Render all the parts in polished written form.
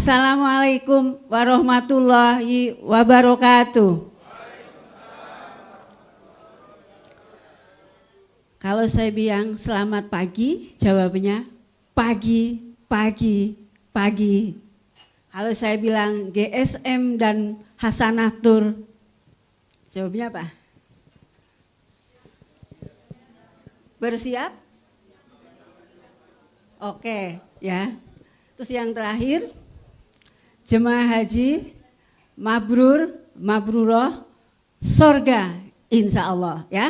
Assalamualaikum warahmatullahi wabarakatuh. Kalau saya bilang selamat pagi, jawabnya pagi, pagi, pagi. Kalau saya bilang GSM dan Hasanah Tur, jawabnya apa? Bersiap? Oke, ya. Terus yang terakhir, jemaah haji mabrur, mabruroh, sorga insya Allah, ya.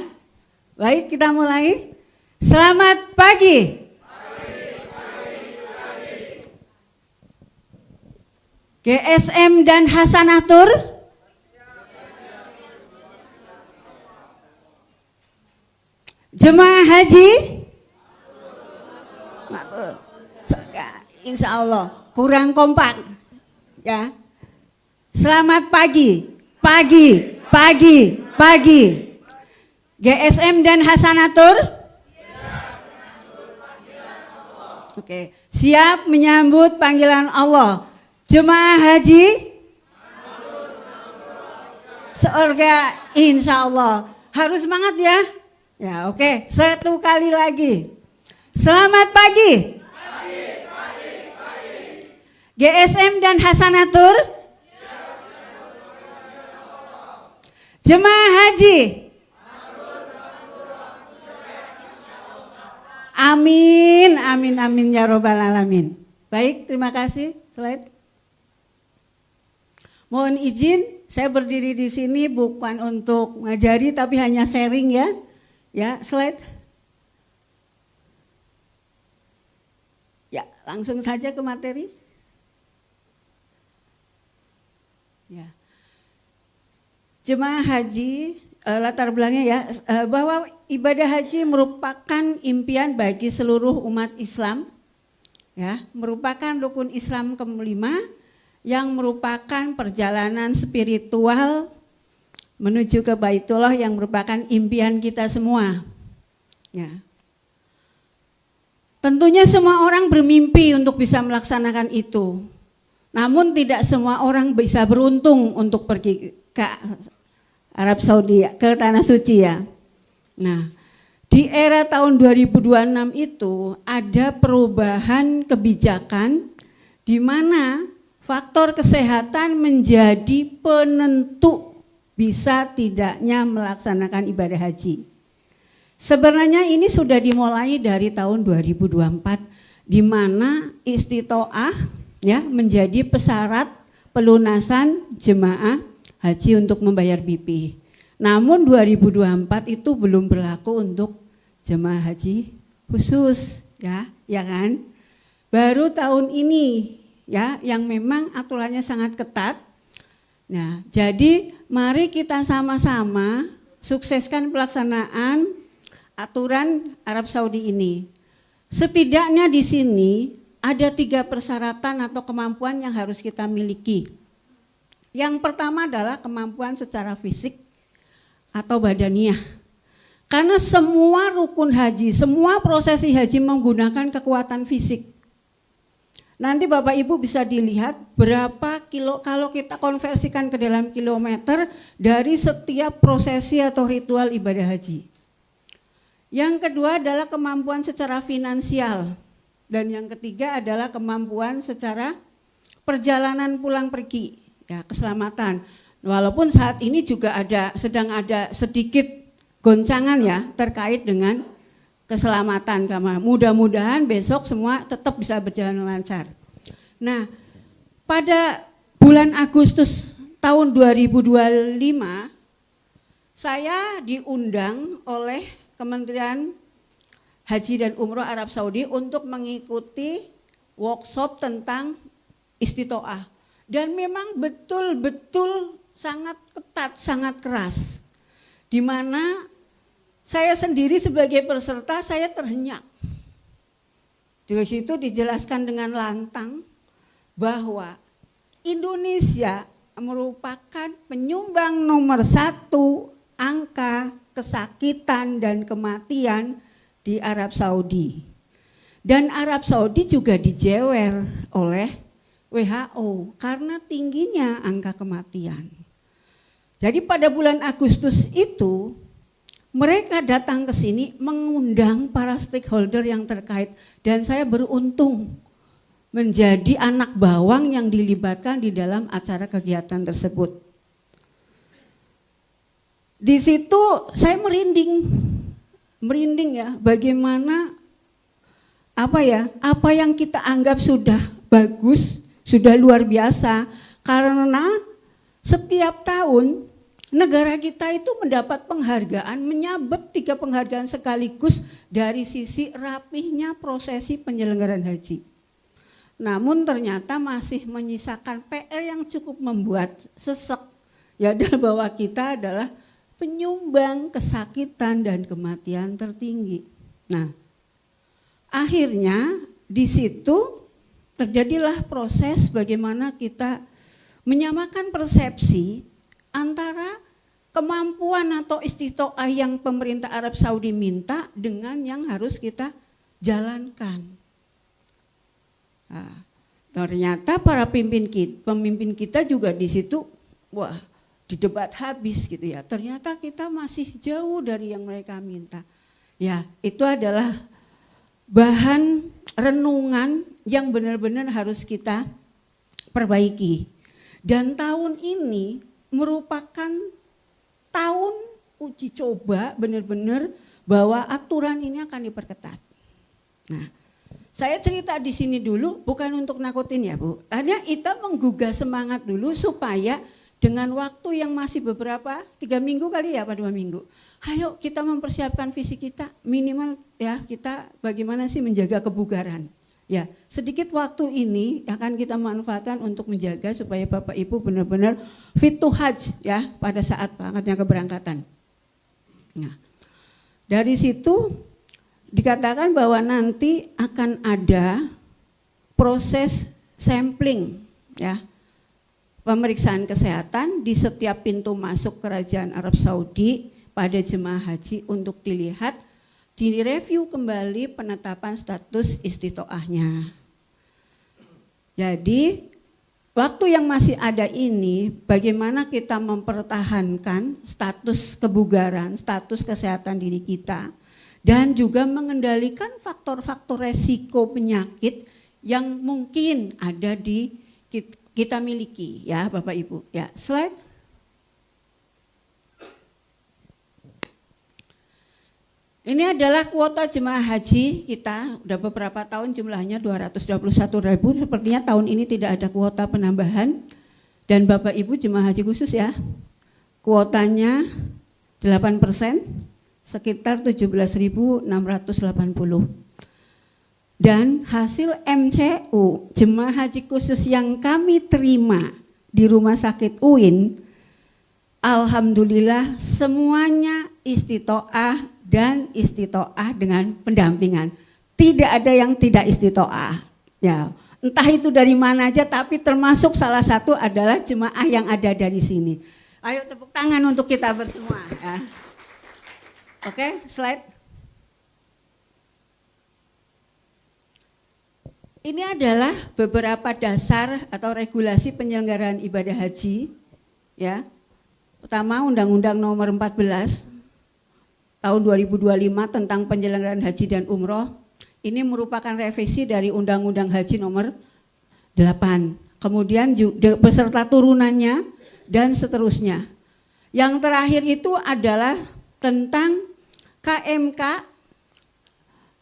Baik, kita mulai. Selamat pagi. GSM dan Hasanah Tur. Jemaah haji. Insya Allah. Kurang kompak. Ya. Selamat pagi. Pagi. Pagi. Pagi. GSM dan Hasanah Tur. Oke. Siap menyambut panggilan Allah. Jemaah haji. Surga insya Allah. Harus semangat ya. Ya oke. Satu kali lagi. Selamat pagi. GSM dan Hasanah Tur. Jemaah haji. Amin, amin, amin ya robbal alamin. Baik, terima kasih. Slide. Mohon izin, saya berdiri di sini bukan untuk ngajari tapi hanya sharing ya. Ya, slide. Ya, langsung saja ke materi. Ya. Jemaah haji, latar belakangnya ya, bahwa ibadah haji merupakan impian bagi seluruh umat Islam, ya, merupakan rukun Islam kelima yang merupakan perjalanan spiritual menuju ke Baitullah yang merupakan impian kita semua. Ya. Tentunya semua orang bermimpi untuk bisa melaksanakan itu. Namun tidak semua orang bisa beruntung untuk pergi ke Arab Saudi, ke Tanah Suci ya. Nah, di era tahun 2026 itu ada perubahan kebijakan di mana faktor kesehatan menjadi penentu bisa tidaknya melaksanakan ibadah haji. Sebenarnya ini sudah dimulai dari tahun 2024 di mana istitoah ya menjadi persyarat pelunasan jemaah haji untuk membayar BP. Namun 2024 itu belum berlaku untuk jemaah haji khusus ya kan. Baru tahun ini ya yang memang aturannya sangat ketat. Nah, jadi mari kita sama-sama sukseskan pelaksanaan aturan Arab Saudi ini. Setidaknya di sini ada 3 persyaratan atau kemampuan yang harus kita miliki. Yang pertama adalah kemampuan secara fisik atau badaniah. Karena semua rukun haji, semua prosesi haji menggunakan kekuatan fisik. Nanti Bapak Ibu bisa dilihat berapa kilo kalau kita konversikan ke dalam kilometer dari setiap prosesi atau ritual ibadah haji. Yang kedua adalah kemampuan secara finansial. Dan yang ketiga adalah kemampuan secara perjalanan pulang pergi, ya, keselamatan. Walaupun saat ini juga sedang ada sedikit goncangan ya terkait dengan keselamatan. Mudah-mudahan besok semua tetap bisa berjalan lancar. Nah, pada bulan Agustus tahun 2025 saya diundang oleh Kementerian Haji dan Umroh Arab Saudi untuk mengikuti workshop tentang istitoah. Dan memang betul-betul sangat ketat, sangat keras. Di mana saya sendiri sebagai peserta saya terhenyak. Di situ dijelaskan dengan lantang bahwa Indonesia merupakan penyumbang nomor 1 angka kesakitan dan kematian di Arab Saudi. Dan Arab Saudi juga dijewer oleh WHO karena tingginya angka kematian. Jadi pada bulan Agustus itu mereka datang ke sini mengundang para stakeholder yang terkait, dan saya beruntung menjadi anak bawang yang dilibatkan di dalam acara kegiatan tersebut. Di situ saya merinding ya, bagaimana apa yang kita anggap sudah bagus, sudah luar biasa, karena setiap tahun negara kita itu mendapat penghargaan, menyabet 3 penghargaan sekaligus dari sisi rapihnya prosesi penyelenggaraan haji. Namun ternyata masih menyisakan PR yang cukup membuat sesek, yaitu bahwa kita adalah penyumbang kesakitan dan kematian tertinggi. Nah, akhirnya di situ terjadilah proses bagaimana kita menyamakan persepsi antara kemampuan atau istitoah yang pemerintah Arab Saudi minta dengan yang harus kita jalankan. Nah, ternyata para pemimpin kita juga di situ, wah, didebat habis gitu ya. Ternyata kita masih jauh dari yang mereka minta. Ya, itu adalah bahan renungan yang benar-benar harus kita perbaiki. Dan tahun ini merupakan tahun uji coba benar-benar bahwa aturan ini akan diperketat. Nah, saya cerita di sini dulu bukan untuk nakutin ya Bu. Hanya kita menggugah semangat dulu supaya dengan waktu yang masih beberapa 3 minggu kali ya, apa 2 minggu. Ayo kita mempersiapkan fisik kita, minimal ya kita bagaimana sih menjaga kebugaran. Ya, sedikit waktu ini akan kita manfaatkan untuk menjaga supaya Bapak Ibu benar-benar fit to hajj ya pada saat berangkatnya keberangkatan. Nah, dari situ dikatakan bahwa nanti akan ada proses sampling ya, pemeriksaan kesehatan di setiap pintu masuk Kerajaan Arab Saudi pada jemaah haji untuk dilihat, direview kembali penetapan status istitoahnya. Jadi waktu yang masih ada ini bagaimana kita mempertahankan status kebugaran, status kesehatan diri kita, dan juga mengendalikan faktor-faktor resiko penyakit yang mungkin ada di kita miliki ya Bapak Ibu. Ya, slide. Ini adalah kuota jemaah haji kita, udah beberapa tahun jumlahnya 221.000, sepertinya tahun ini tidak ada kuota penambahan. Dan Bapak Ibu jemaah haji khusus ya, kuotanya 8%, sekitar 17.680. Dan hasil MCU, jemaah haji khusus yang kami terima di Rumah Sakit UIN, alhamdulillah semuanya istitoah dan istitoah dengan pendampingan. Tidak ada yang tidak istitoah. Ya, entah itu dari mana aja, tapi termasuk salah satu adalah jemaah yang ada dari sini. Ayo tepuk tangan untuk kita bersemua. Ya. Oke, slide. Ini adalah beberapa dasar atau regulasi penyelenggaraan ibadah haji. Ya, pertama Undang-Undang Nomor 14 tahun 2025 tentang penyelenggaraan haji dan umroh. Ini merupakan revisi dari Undang-Undang Haji Nomor 8. Kemudian juga beserta turunannya dan seterusnya. Yang terakhir itu adalah tentang KMK,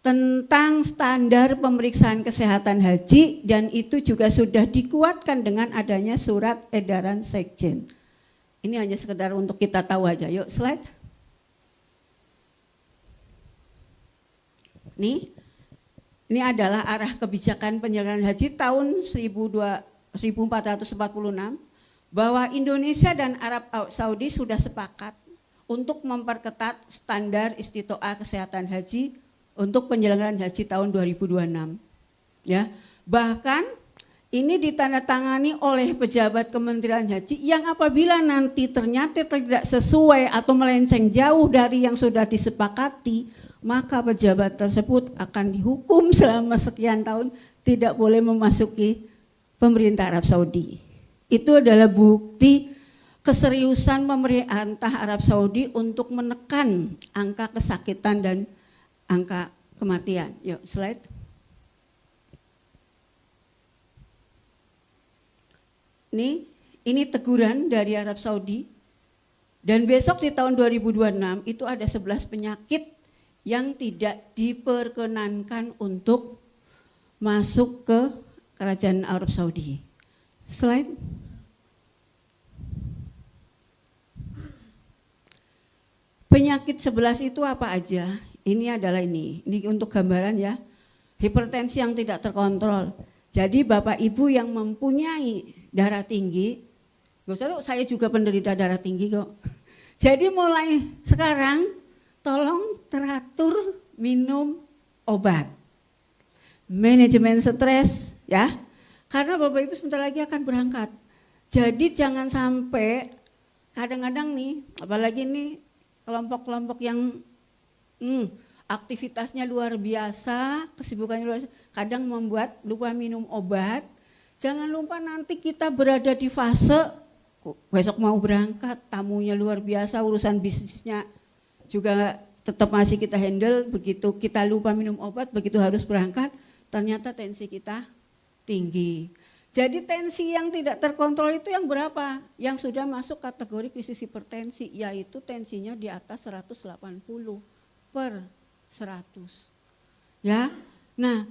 tentang standar pemeriksaan kesehatan haji, dan itu juga sudah dikuatkan dengan adanya surat edaran Sekjen. Ini hanya sekedar untuk kita tahu aja. Yuk slide. Ini adalah arah kebijakan penyelenggaraan haji tahun 1446 bahwa Indonesia dan Arab Saudi sudah sepakat untuk memperketat standar istitoah kesehatan haji untuk penyelenggaraan haji tahun 2026. Ya, bahkan ini ditandatangani oleh pejabat Kementerian Haji yang apabila nanti ternyata tidak sesuai atau melenceng jauh dari yang sudah disepakati, maka pejabat tersebut akan dihukum selama sekian tahun, tidak boleh memasuki pemerintah Arab Saudi. Itu adalah bukti keseriusan pemerintah Arab Saudi untuk menekan angka kesakitan dan angka kematian. Yuk, slide. Ini teguran dari Arab Saudi. Dan besok di tahun 2026 itu ada 11 penyakit yang tidak diperkenankan untuk masuk ke kerajaan Arab Saudi. Slide. Penyakit 11 itu apa aja? Ini adalah ini untuk gambaran ya. Hipertensi yang tidak terkontrol. Jadi Bapak Ibu yang mempunyai darah tinggi, gak usah, saya juga penderita darah tinggi kok. Jadi mulai sekarang tolong teratur minum obat. Manajemen stres ya. Karena Bapak Ibu sebentar lagi akan berangkat. Jadi jangan sampai kadang-kadang nih, apalagi nih kelompok-kelompok yang aktivitasnya luar biasa, kesibukannya luar biasa, kadang membuat lupa minum obat. Jangan lupa nanti kita berada di fase besok mau berangkat, tamunya luar biasa, urusan bisnisnya juga tetap masih kita handle, begitu kita lupa minum obat, begitu harus berangkat, ternyata tensi kita tinggi. Jadi tensi yang tidak terkontrol itu yang berapa? Yang sudah masuk kategori krisis hipertensi, yaitu tensinya di atas 180 per 100. Ya, nah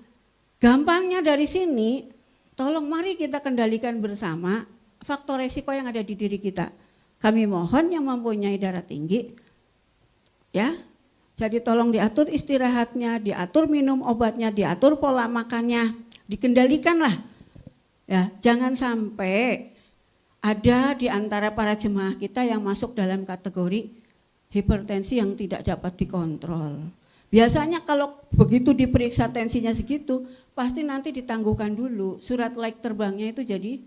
gampangnya dari sini, tolong mari kita kendalikan bersama faktor resiko yang ada di diri kita. Kami mohon yang mempunyai darah tinggi, ya, jadi tolong diatur istirahatnya, diatur minum obatnya, diatur pola makannya, dikendalikan lah. Ya, jangan sampai ada di antara para jemaah kita yang masuk dalam kategori hipertensi yang tidak dapat dikontrol. Biasanya kalau begitu diperiksa tensinya segitu, pasti nanti ditangguhkan dulu, surat laik terbangnya itu jadi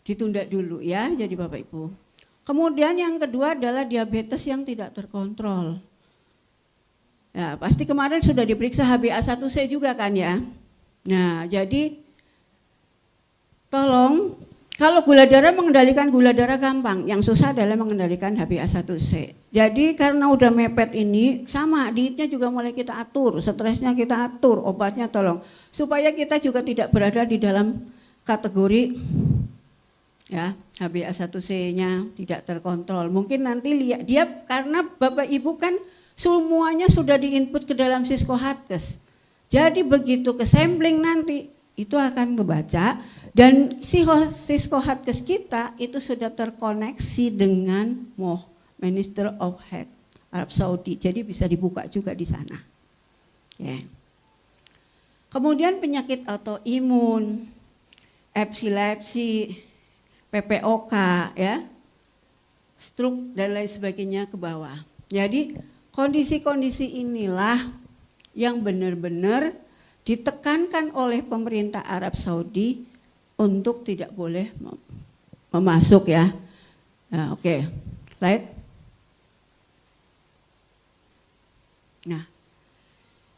ditunda dulu ya, jadi Bapak Ibu. Kemudian yang kedua adalah diabetes yang tidak terkontrol. Ya, pasti kemarin sudah diperiksa HbA1c juga kan ya. Nah, jadi tolong, kalau gula darah, mengendalikan gula darah gampang, yang susah adalah mengendalikan HbA1c. Jadi karena udah mepet ini, sama dietnya juga mulai kita atur, stresnya kita atur, obatnya tolong. Supaya kita juga tidak berada di dalam kategori ya HbA1c-nya tidak terkontrol. Mungkin nanti lihat dia, karena Bapak Ibu kan semuanya sudah diinput ke dalam Siskohatkes. Jadi begitu ke sampling nanti itu akan membaca. Dan si Siskohatkes kita itu sudah terkoneksi dengan MOH, Minister of Health Arab Saudi. Jadi bisa dibuka juga di sana. Ya. Kemudian penyakit autoimun, epilepsi, PPOK, ya, stroke dan lain sebagainya ke bawah. Jadi kondisi-kondisi inilah yang benar-benar ditekankan oleh pemerintah Arab Saudi untuk tidak boleh memasuk ya. Nah, oke. Slide. Nah,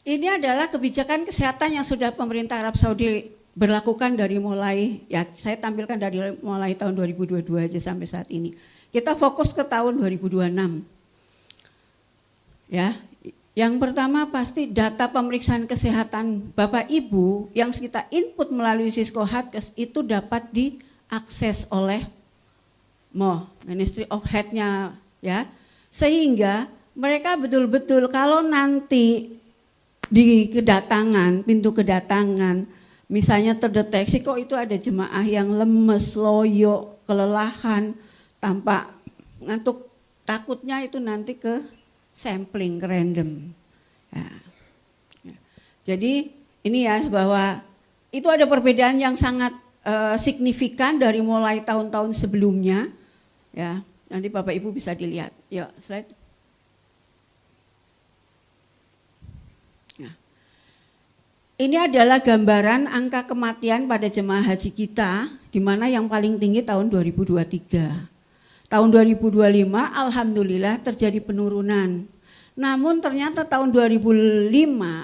ini adalah kebijakan kesehatan yang sudah pemerintah Arab Saudi berlakukan dari mulai, ya saya tampilkan dari mulai tahun 2022 aja sampai saat ini. Kita fokus ke tahun 2026. Ya, yang pertama pasti data pemeriksaan kesehatan Bapak Ibu yang kita input melalui Siskohatkes itu dapat diakses oleh MOH, Ministry of Health-nya ya. Sehingga mereka betul-betul kalau nanti di kedatangan, pintu kedatangan, misalnya terdeteksi kok itu ada jemaah yang lemes, loyo, kelelahan, tampak ngantuk, takutnya itu nanti ke sampling ke random. Ya. Jadi ini ya bahwa itu ada perbedaan yang sangat signifikan dari mulai tahun-tahun sebelumnya. Ya, nanti Bapak Ibu bisa dilihat. Yuk, slide. Ini adalah gambaran angka kematian pada jemaah haji kita, di mana yang paling tinggi tahun 2023. Tahun 2025 alhamdulillah terjadi penurunan. Namun ternyata tahun 2005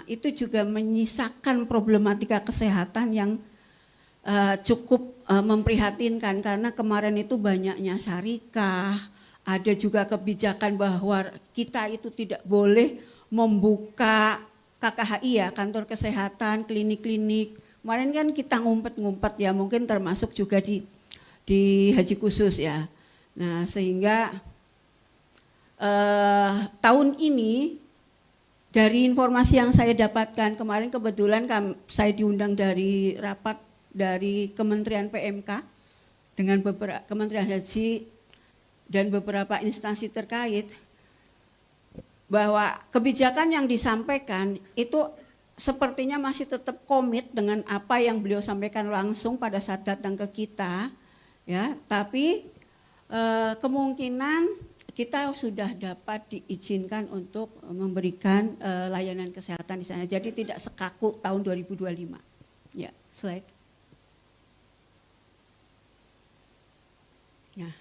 itu juga menyisakan problematika kesehatan yang cukup memprihatinkan karena kemarin itu banyaknya syarikah, ada juga kebijakan bahwa kita itu tidak boleh membuka KKHI ya, kantor kesehatan, klinik-klinik. Kemarin kan kita ngumpet-ngumpet ya, mungkin termasuk juga di haji khusus ya. Nah sehingga tahun ini dari informasi yang saya dapatkan kemarin kebetulan saya diundang dari rapat dari Kementerian PMK dengan beberapa Kementerian Haji dan beberapa instansi terkait bahwa kebijakan yang disampaikan itu sepertinya masih tetap komit dengan apa yang beliau sampaikan langsung pada saat datang ke kita ya, tapi kemungkinan kita sudah dapat diizinkan untuk memberikan layanan kesehatan di sana. Jadi tidak sekaku tahun 2025. Ya, slide. Nah,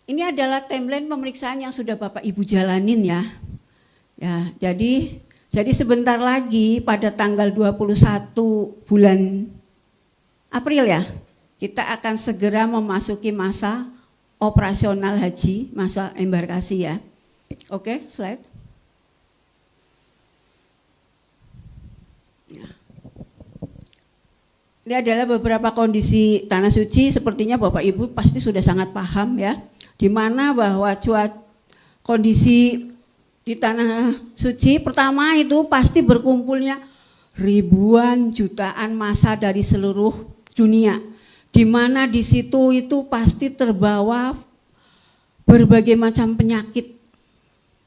ini adalah timeline pemeriksaan yang sudah Bapak Ibu jalanin ya. Ya, jadi sebentar lagi pada tanggal 21 bulan April ya, kita akan segera memasuki masa operasional haji, masa embarkasi ya. Oke, slide. Ini adalah beberapa kondisi tanah suci, sepertinya Bapak Ibu pasti sudah sangat paham ya, di mana bahwa kondisi di tanah suci pertama itu pasti berkumpulnya ribuan jutaan massa dari seluruh dunia, di mana di situ itu pasti terbawa berbagai macam penyakit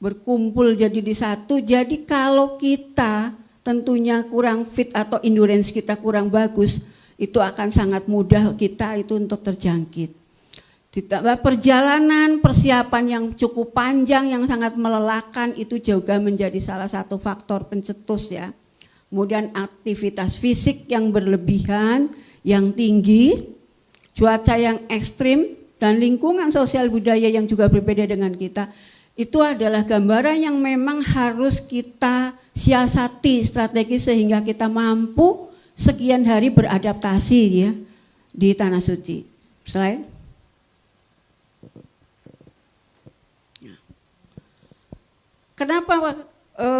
berkumpul jadi di satu. Jadi kalau kita tentunya kurang fit atau endurance kita kurang bagus, itu akan sangat mudah kita itu untuk terjangkit. Ditambah perjalanan, persiapan yang cukup panjang yang sangat melelahkan itu juga menjadi salah satu faktor pencetus ya. Kemudian aktivitas fisik yang berlebihan, yang tinggi, cuaca yang ekstrim, dan lingkungan sosial budaya yang juga berbeda dengan kita. Itu adalah gambaran yang memang harus kita siasati strategi sehingga kita mampu sekian hari beradaptasi ya di tanah suci. Slide. Kenapa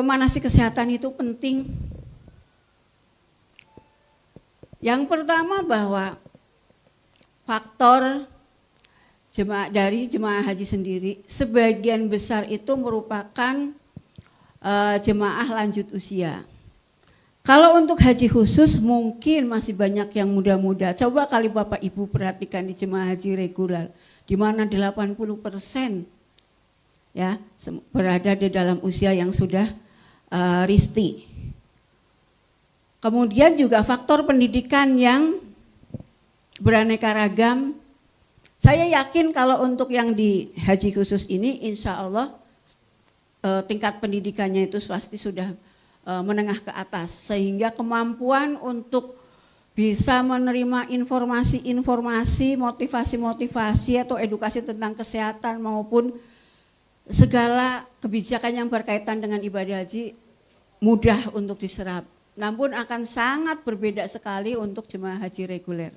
manasik kesehatan itu penting? Yang pertama bahwa faktor dari jemaah haji sendiri sebagian besar itu merupakan jemaah lanjut usia. Kalau untuk haji khusus mungkin masih banyak yang muda-muda. Coba kali Bapak Ibu perhatikan di jemaah haji reguler, di mana 80% ya berada di dalam usia yang sudah risti. Kemudian juga faktor pendidikan yang beraneka ragam. Saya yakin kalau untuk yang di haji khusus ini insya Allah tingkat pendidikannya itu pasti sudah menengah ke atas. Sehingga kemampuan untuk bisa menerima informasi-informasi, motivasi-motivasi atau edukasi tentang kesehatan maupun segala kebijakan yang berkaitan dengan ibadah haji mudah untuk diserap. Namun akan sangat berbeda sekali untuk jemaah haji reguler.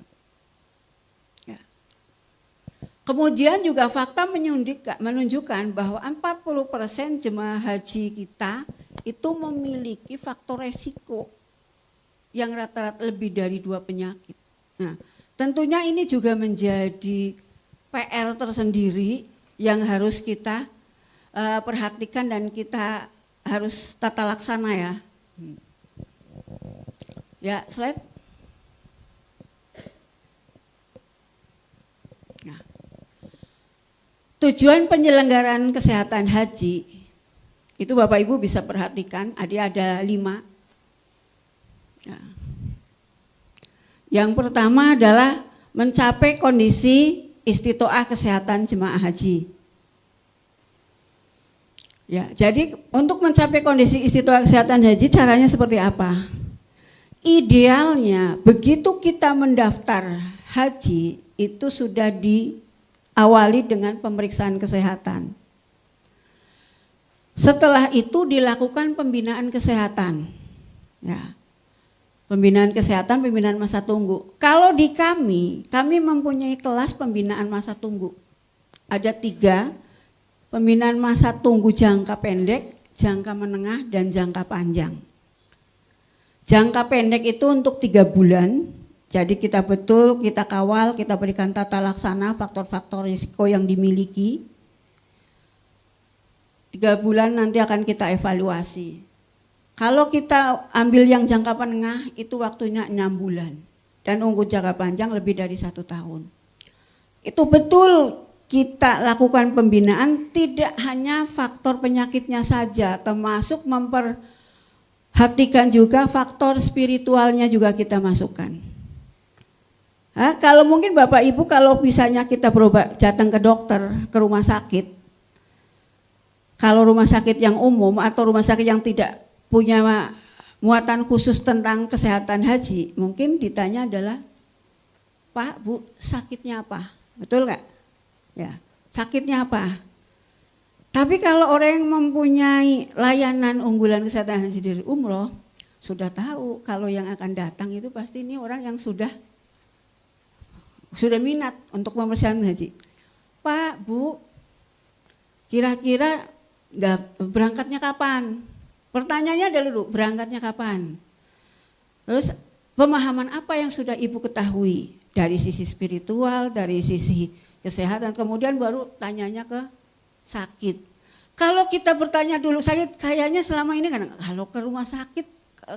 Kemudian juga fakta menunjukkan bahwa 40% jemaah haji kita itu memiliki faktor resiko yang rata-rata lebih dari 2 penyakit. Nah, tentunya ini juga menjadi PR tersendiri yang harus kita perhatikan dan kita harus tata laksana ya. Ya, slide. Nah. Tujuan penyelenggaraan kesehatan haji itu Bapak Ibu bisa perhatikan, ada 5. Ya. Yang pertama adalah mencapai kondisi istitoah kesehatan jemaah haji. Ya, jadi untuk mencapai kondisi istitoah kesehatan haji caranya seperti apa? Idealnya begitu kita mendaftar haji itu sudah diawali dengan pemeriksaan kesehatan. Setelah itu dilakukan pembinaan kesehatan. Ya. Pembinaan kesehatan, pembinaan masa tunggu. Kalau di kami mempunyai kelas pembinaan masa tunggu. Ada 3, pembinaan masa tunggu jangka pendek, jangka menengah, dan jangka panjang. Jangka pendek itu untuk 3 bulan, jadi kita kawal, kita berikan tata laksana, faktor-faktor risiko yang dimiliki. 3 bulan nanti akan kita evaluasi. Kalau kita ambil yang jangka menengah itu waktunya 6 bulan dan untuk jangka panjang lebih dari 1 tahun. Itu betul kita lakukan pembinaan tidak hanya faktor penyakitnya saja, termasuk memperhatikan juga faktor spiritualnya juga kita masukkan. Kalau mungkin Bapak Ibu kalau misalnya kita berobat datang ke dokter, ke rumah sakit, kalau rumah sakit yang umum atau rumah sakit yang tidak punya muatan khusus tentang kesehatan haji, mungkin ditanya adalah, Pak, Bu, sakitnya apa? Betul nggak? Ya, sakitnya apa? Tapi kalau orang yang mempunyai layanan unggulan kesehatan haji dari umroh, sudah tahu kalau yang akan datang itu pasti ini orang yang sudah minat untuk mempersiapkan haji. Pak, Bu, kira-kira berangkatnya kapan? Pertanyaannya adalah dulu, berangkatnya kapan? Terus pemahaman apa yang sudah Ibu ketahui dari sisi spiritual, dari sisi kesehatan, kemudian baru tanyanya ke sakit. Kalau kita bertanya dulu sakit, kayaknya selama ini kan kalau ke rumah sakit,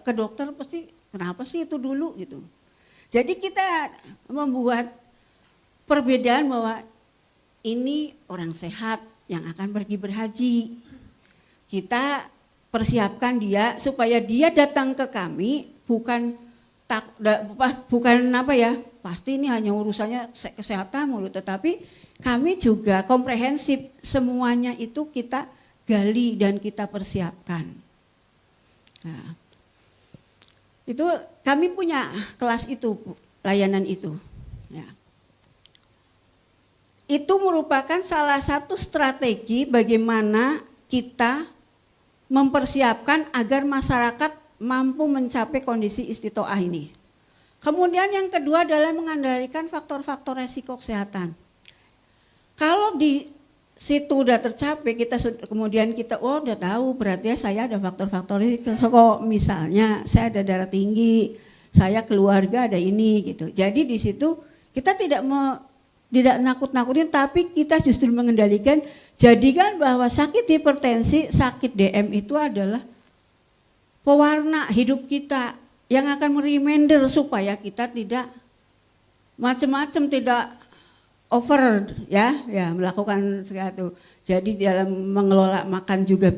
ke dokter pasti kenapa sih itu dulu gitu. Jadi kita membuat perbedaan bahwa ini orang sehat yang akan pergi berhaji. Kita persiapkan dia supaya dia datang ke kami bukan pasti ini hanya urusannya kesehatan mulu, tetapi kami juga komprehensif, semuanya itu kita gali dan kita persiapkan. Nah, itu kami punya kelas itu, layanan itu. Ya. Itu merupakan salah satu strategi bagaimana kita mempersiapkan agar masyarakat mampu mencapai kondisi istitoah ini. Kemudian yang kedua adalah mengandalkan faktor-faktor resiko kesehatan. Kalau di situ udah tercapai, kemudian kita udah tahu berarti saya ada faktor-faktor risiko, misalnya saya ada darah tinggi, saya keluarga ada ini gitu. Jadi di situ kita tidak nakut-nakutin, tapi kita justru mengendalikan, jadikan bahwa sakit hipertensi, sakit DM itu adalah pewarna hidup kita yang akan mereminder supaya kita tidak macam-macam, tidak over ya melakukan sesuatu. Jadi dalam mengelola makan juga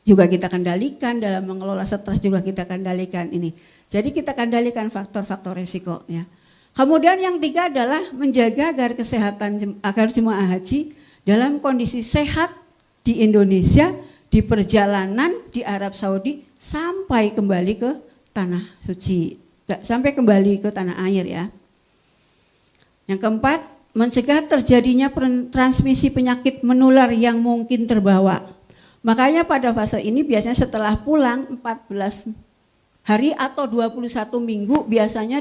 kita kendalikan, dalam mengelola stres juga kita kendalikan ini. Jadi kita kendalikan faktor-faktor risiko ya. Kemudian yang 3 adalah menjaga agar jemaah haji dalam kondisi sehat di Indonesia, di perjalanan di Arab Saudi sampai kembali ke tanah suci, sampai kembali ke tanah air ya. Yang keempat, mencegah terjadinya transmisi penyakit menular yang mungkin terbawa. Makanya pada fase ini biasanya setelah pulang 14 hari atau 21 minggu biasanya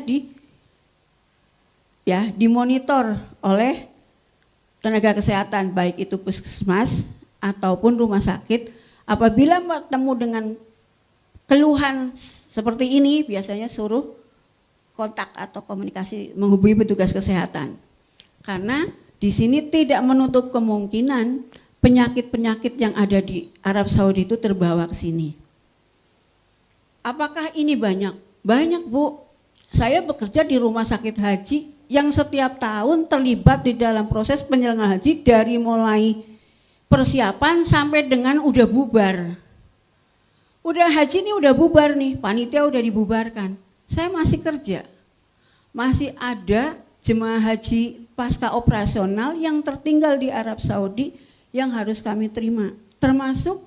dimonitor oleh tenaga kesehatan, baik itu puskesmas ataupun rumah sakit. Apabila bertemu dengan keluhan seperti ini, biasanya suruh kontak atau komunikasi menghubungi petugas kesehatan. Karena di sini tidak menutup kemungkinan penyakit-penyakit yang ada di Arab Saudi itu terbawa ke sini. Apakah ini banyak? Banyak, Bu. Saya bekerja di rumah sakit haji yang setiap tahun terlibat di dalam proses penyelenggaraan haji dari mulai persiapan sampai dengan udah bubar. Udah haji nih udah bubar nih, panitia udah dibubarkan. Saya masih kerja. Masih ada jemaah haji pasca operasional yang tertinggal di Arab Saudi yang harus kami terima. Termasuk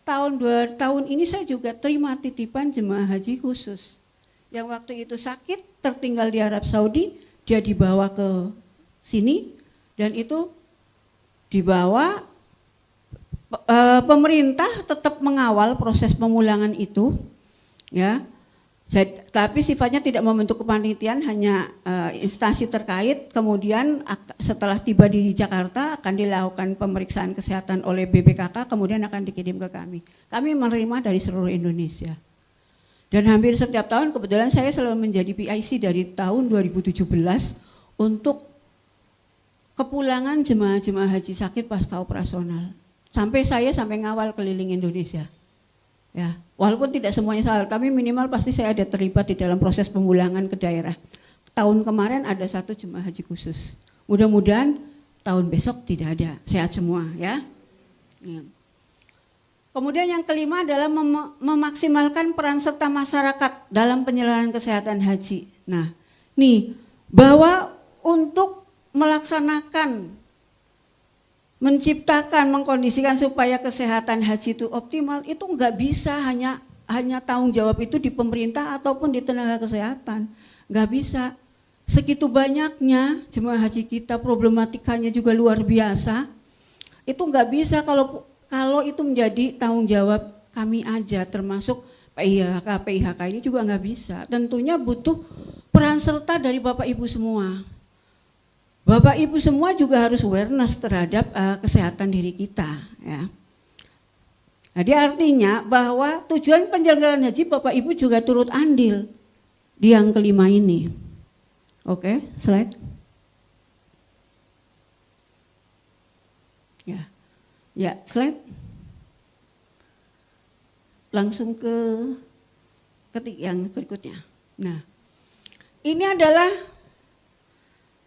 tahun ini saya juga terima titipan jemaah haji khusus. Yang waktu itu sakit tertinggal di Arab Saudi, dia dibawa ke sini dan itu dibawa pemerintah tetap mengawal proses pemulangan itu ya. Tapi sifatnya tidak membentuk kepanitiaan, hanya instansi terkait. Kemudian setelah tiba di Jakarta akan dilakukan pemeriksaan kesehatan oleh BPKK, kemudian akan dikirim ke kami. Kami menerima dari seluruh Indonesia. Dan hampir setiap tahun, kebetulan saya selalu menjadi PIC dari tahun 2017 untuk kepulangan jemaah-jemaah haji sakit pasca operasional. Sampai ngawal keliling Indonesia. Ya, walaupun tidak semuanya salah, tapi minimal pasti saya ada terlibat di dalam proses pemulangan ke daerah. Tahun kemarin ada 1 jemaah haji khusus. Mudah-mudahan tahun besok tidak ada, sehat semua ya. Kemudian yang kelima adalah memaksimalkan peran serta masyarakat dalam penyelenggaraan kesehatan haji. Nah, nih bahwa untuk melaksanakan, menciptakan, mengkondisikan supaya kesehatan haji itu optimal, itu nggak bisa hanya tanggung jawab itu di pemerintah ataupun di tenaga kesehatan. Nggak bisa. Segitu banyaknya jemaah haji kita, problematikanya juga luar biasa. Itu nggak bisa kalau itu menjadi tanggung jawab kami aja, termasuk PIHK ini juga nggak bisa. Tentunya butuh peran serta dari Bapak Ibu semua. Bapak Ibu semua juga harus awareness terhadap kesehatan diri kita. Ya. Jadi artinya bahwa tujuan penyelenggaraan haji Bapak Ibu juga turut andil di yang kelima ini. Oke, slide. Ya, slide. Langsung ke yang berikutnya. Nah, ini adalah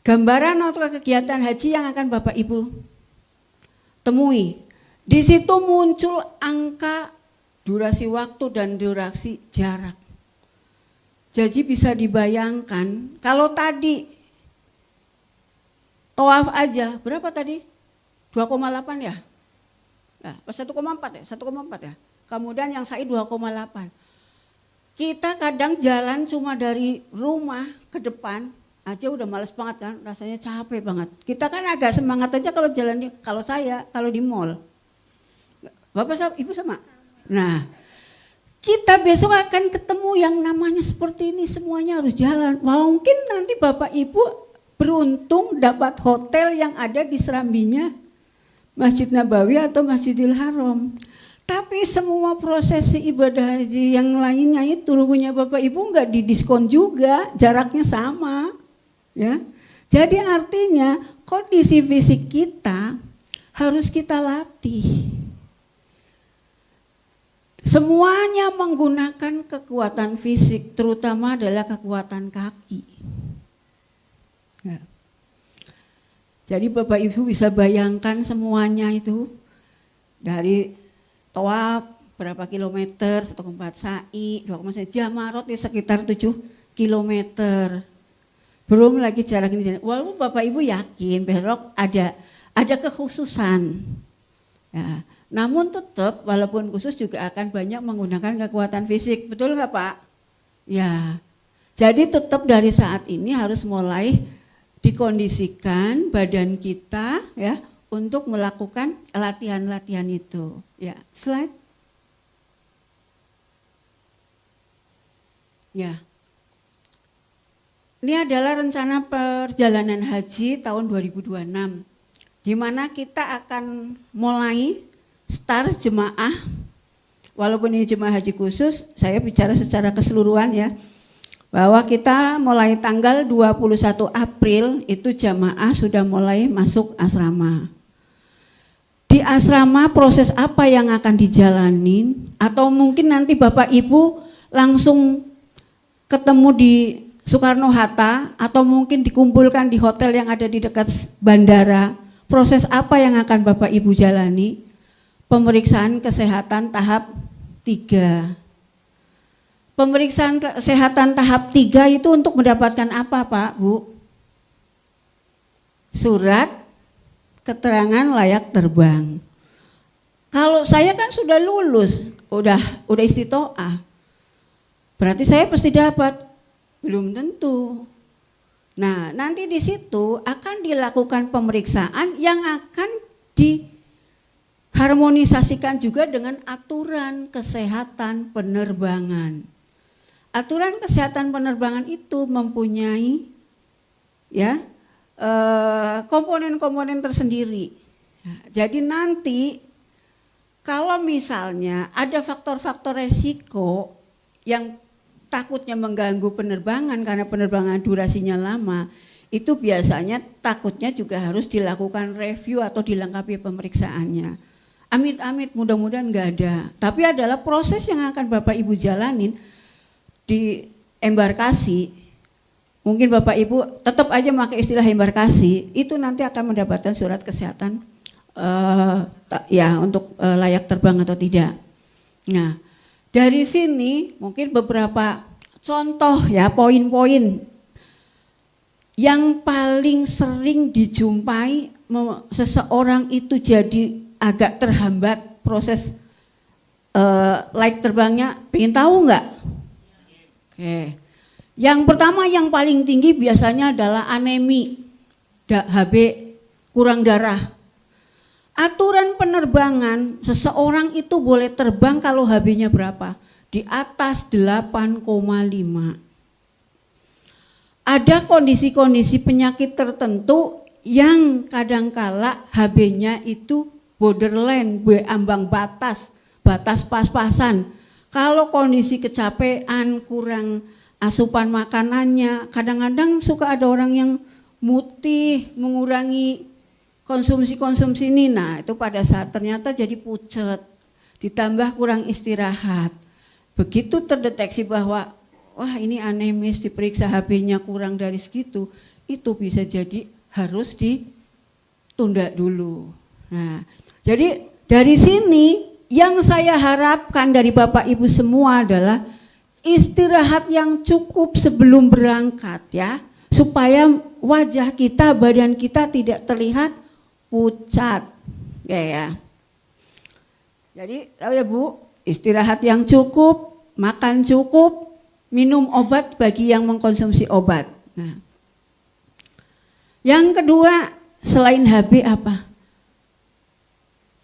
gambaran atau kegiatan haji yang akan Bapak Ibu temui. Di situ muncul angka durasi waktu dan durasi jarak. Jadi bisa dibayangkan kalau tadi tawaf aja berapa tadi? 2,8 ya? Nah, 1,4 ya? 1,4 ya? Kemudian yang sa'i 2,8. Kita kadang jalan cuma dari rumah ke depan aja udah males banget kan, rasanya capek banget. Kita kan agak semangat aja kalau jalan, kalau di mall. Bapak sama, Ibu sama? Nah, kita besok akan ketemu yang namanya seperti ini, semuanya harus jalan. Mungkin nanti Bapak Ibu beruntung dapat hotel yang ada di serambinya Masjid Nabawi atau Masjidil Haram. Tapi semua prosesi ibadah haji yang lainnya itu punya Bapak Ibu nggak didiskon juga, jaraknya sama. Ya, jadi artinya kondisi fisik kita harus kita latih. Semuanya menggunakan kekuatan fisik, terutama adalah kekuatan kaki. Ya. Jadi Bapak Ibu bisa bayangkan semuanya itu dari tawaf berapa kilometer, 1,4 sa'i, 2,1 jamarot di sekitar 7 kilometer. Belum lagi jarak ini. Walaupun Bapak Ibu yakin besok ada kekhususan. Ya, namun tetap walaupun khusus juga akan banyak menggunakan kekuatan fisik. Betul nggak Pak? Ya. Jadi tetap dari saat ini harus mulai dikondisikan badan kita ya untuk melakukan latihan-latihan itu. Ya, slide. Ya. Ini adalah rencana perjalanan haji tahun 2026, di mana kita akan mulai start jemaah, walaupun ini jemaah haji khusus, saya bicara secara keseluruhan ya, bahwa kita mulai tanggal 21 April itu jemaah sudah mulai masuk asrama. Di asrama proses apa yang akan dijalanin, atau mungkin nanti Bapak Ibu langsung ketemu di Soekarno-Hatta atau mungkin dikumpulkan di hotel yang ada di dekat bandara. Proses apa yang akan Bapak Ibu jalani? Pemeriksaan kesehatan tahap 3. Pemeriksaan kesehatan tahap 3 itu untuk mendapatkan apa Pak, Bu? Surat keterangan layak terbang. Kalau saya kan sudah lulus, udah istitoah. Berarti saya pasti dapat. Belum tentu. Nah, nanti di situ akan dilakukan pemeriksaan yang akan diharmonisasikan juga dengan aturan kesehatan penerbangan. Aturan kesehatan penerbangan itu mempunyai ya komponen-komponen tersendiri. Jadi nanti kalau misalnya ada faktor-faktor resiko yang takutnya mengganggu penerbangan karena penerbangan durasinya lama, itu biasanya takutnya juga harus dilakukan review atau dilengkapi pemeriksaannya. Amit-amit mudah-mudahan nggak ada. Tapi adalah proses yang akan Bapak Ibu jalanin di embarkasi. Mungkin Bapak Ibu tetap aja pakai istilah embarkasi, itu nanti akan mendapatkan surat kesehatan untuk layak terbang atau tidak. Nah, dari sini mungkin beberapa contoh ya poin-poin yang paling sering dijumpai seseorang itu jadi agak terhambat proses layak terbangnya. Pengen tahu nggak? Oke. Yang pertama yang paling tinggi biasanya adalah anemi, HB, kurang darah. Aturan penerbangan seseorang itu boleh terbang kalau HB-nya berapa? Di atas 8,5. Ada kondisi-kondisi penyakit tertentu yang kadangkala HB-nya itu borderline, ambang batas, batas pas-pasan. Kalau kondisi kecapean, kurang asupan makanannya, kadang-kadang suka ada orang yang mutih, mengurangi konsumsi ini, nah itu pada saat ternyata jadi pucet, ditambah kurang istirahat. Begitu terdeteksi bahwa wah ini anemis, diperiksa HB-nya kurang dari segitu, itu bisa jadi harus ditunda dulu. Nah, jadi dari sini yang saya harapkan dari Bapak Ibu semua adalah istirahat yang cukup sebelum berangkat ya, supaya wajah kita, badan kita tidak terlihat pucat ya. Jadi tahu ya Bu, istirahat yang cukup, makan cukup, minum obat bagi yang mengkonsumsi obat. Nah, yang kedua selain HB apa?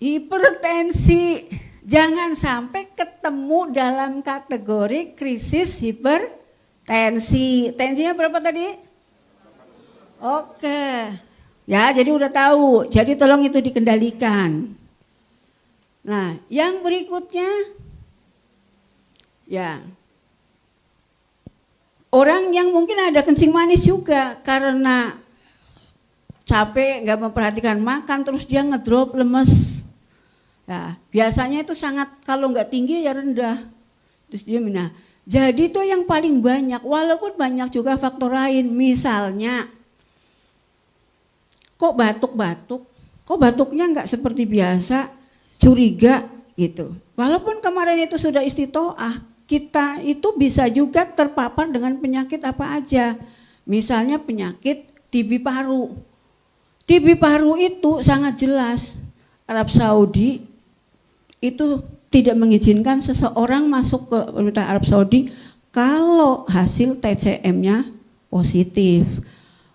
Hipertensi. Jangan sampai ketemu dalam kategori krisis hipertensi. Tensinya berapa tadi? Oke. Ya, jadi udah tahu. Jadi tolong itu dikendalikan. Nah, yang berikutnya ya. Orang yang mungkin ada kencing manis juga karena capek, nggak memperhatikan makan, terus dia ngedrop, lemes. Nah, biasanya itu sangat, kalau nggak tinggi ya rendah. Terus dia nah, jadi itu yang paling banyak, walaupun banyak juga faktor lain. Misalnya, kok batuk-batuk, kok batuknya nggak seperti biasa, curiga gitu. Walaupun kemarin itu sudah istitoah, kita itu bisa juga terpapar dengan penyakit apa aja. Misalnya penyakit TB paru. TB paru itu sangat jelas, Arab Saudi itu tidak mengizinkan seseorang masuk ke pemerintah Arab Saudi kalau hasil TCM-nya positif.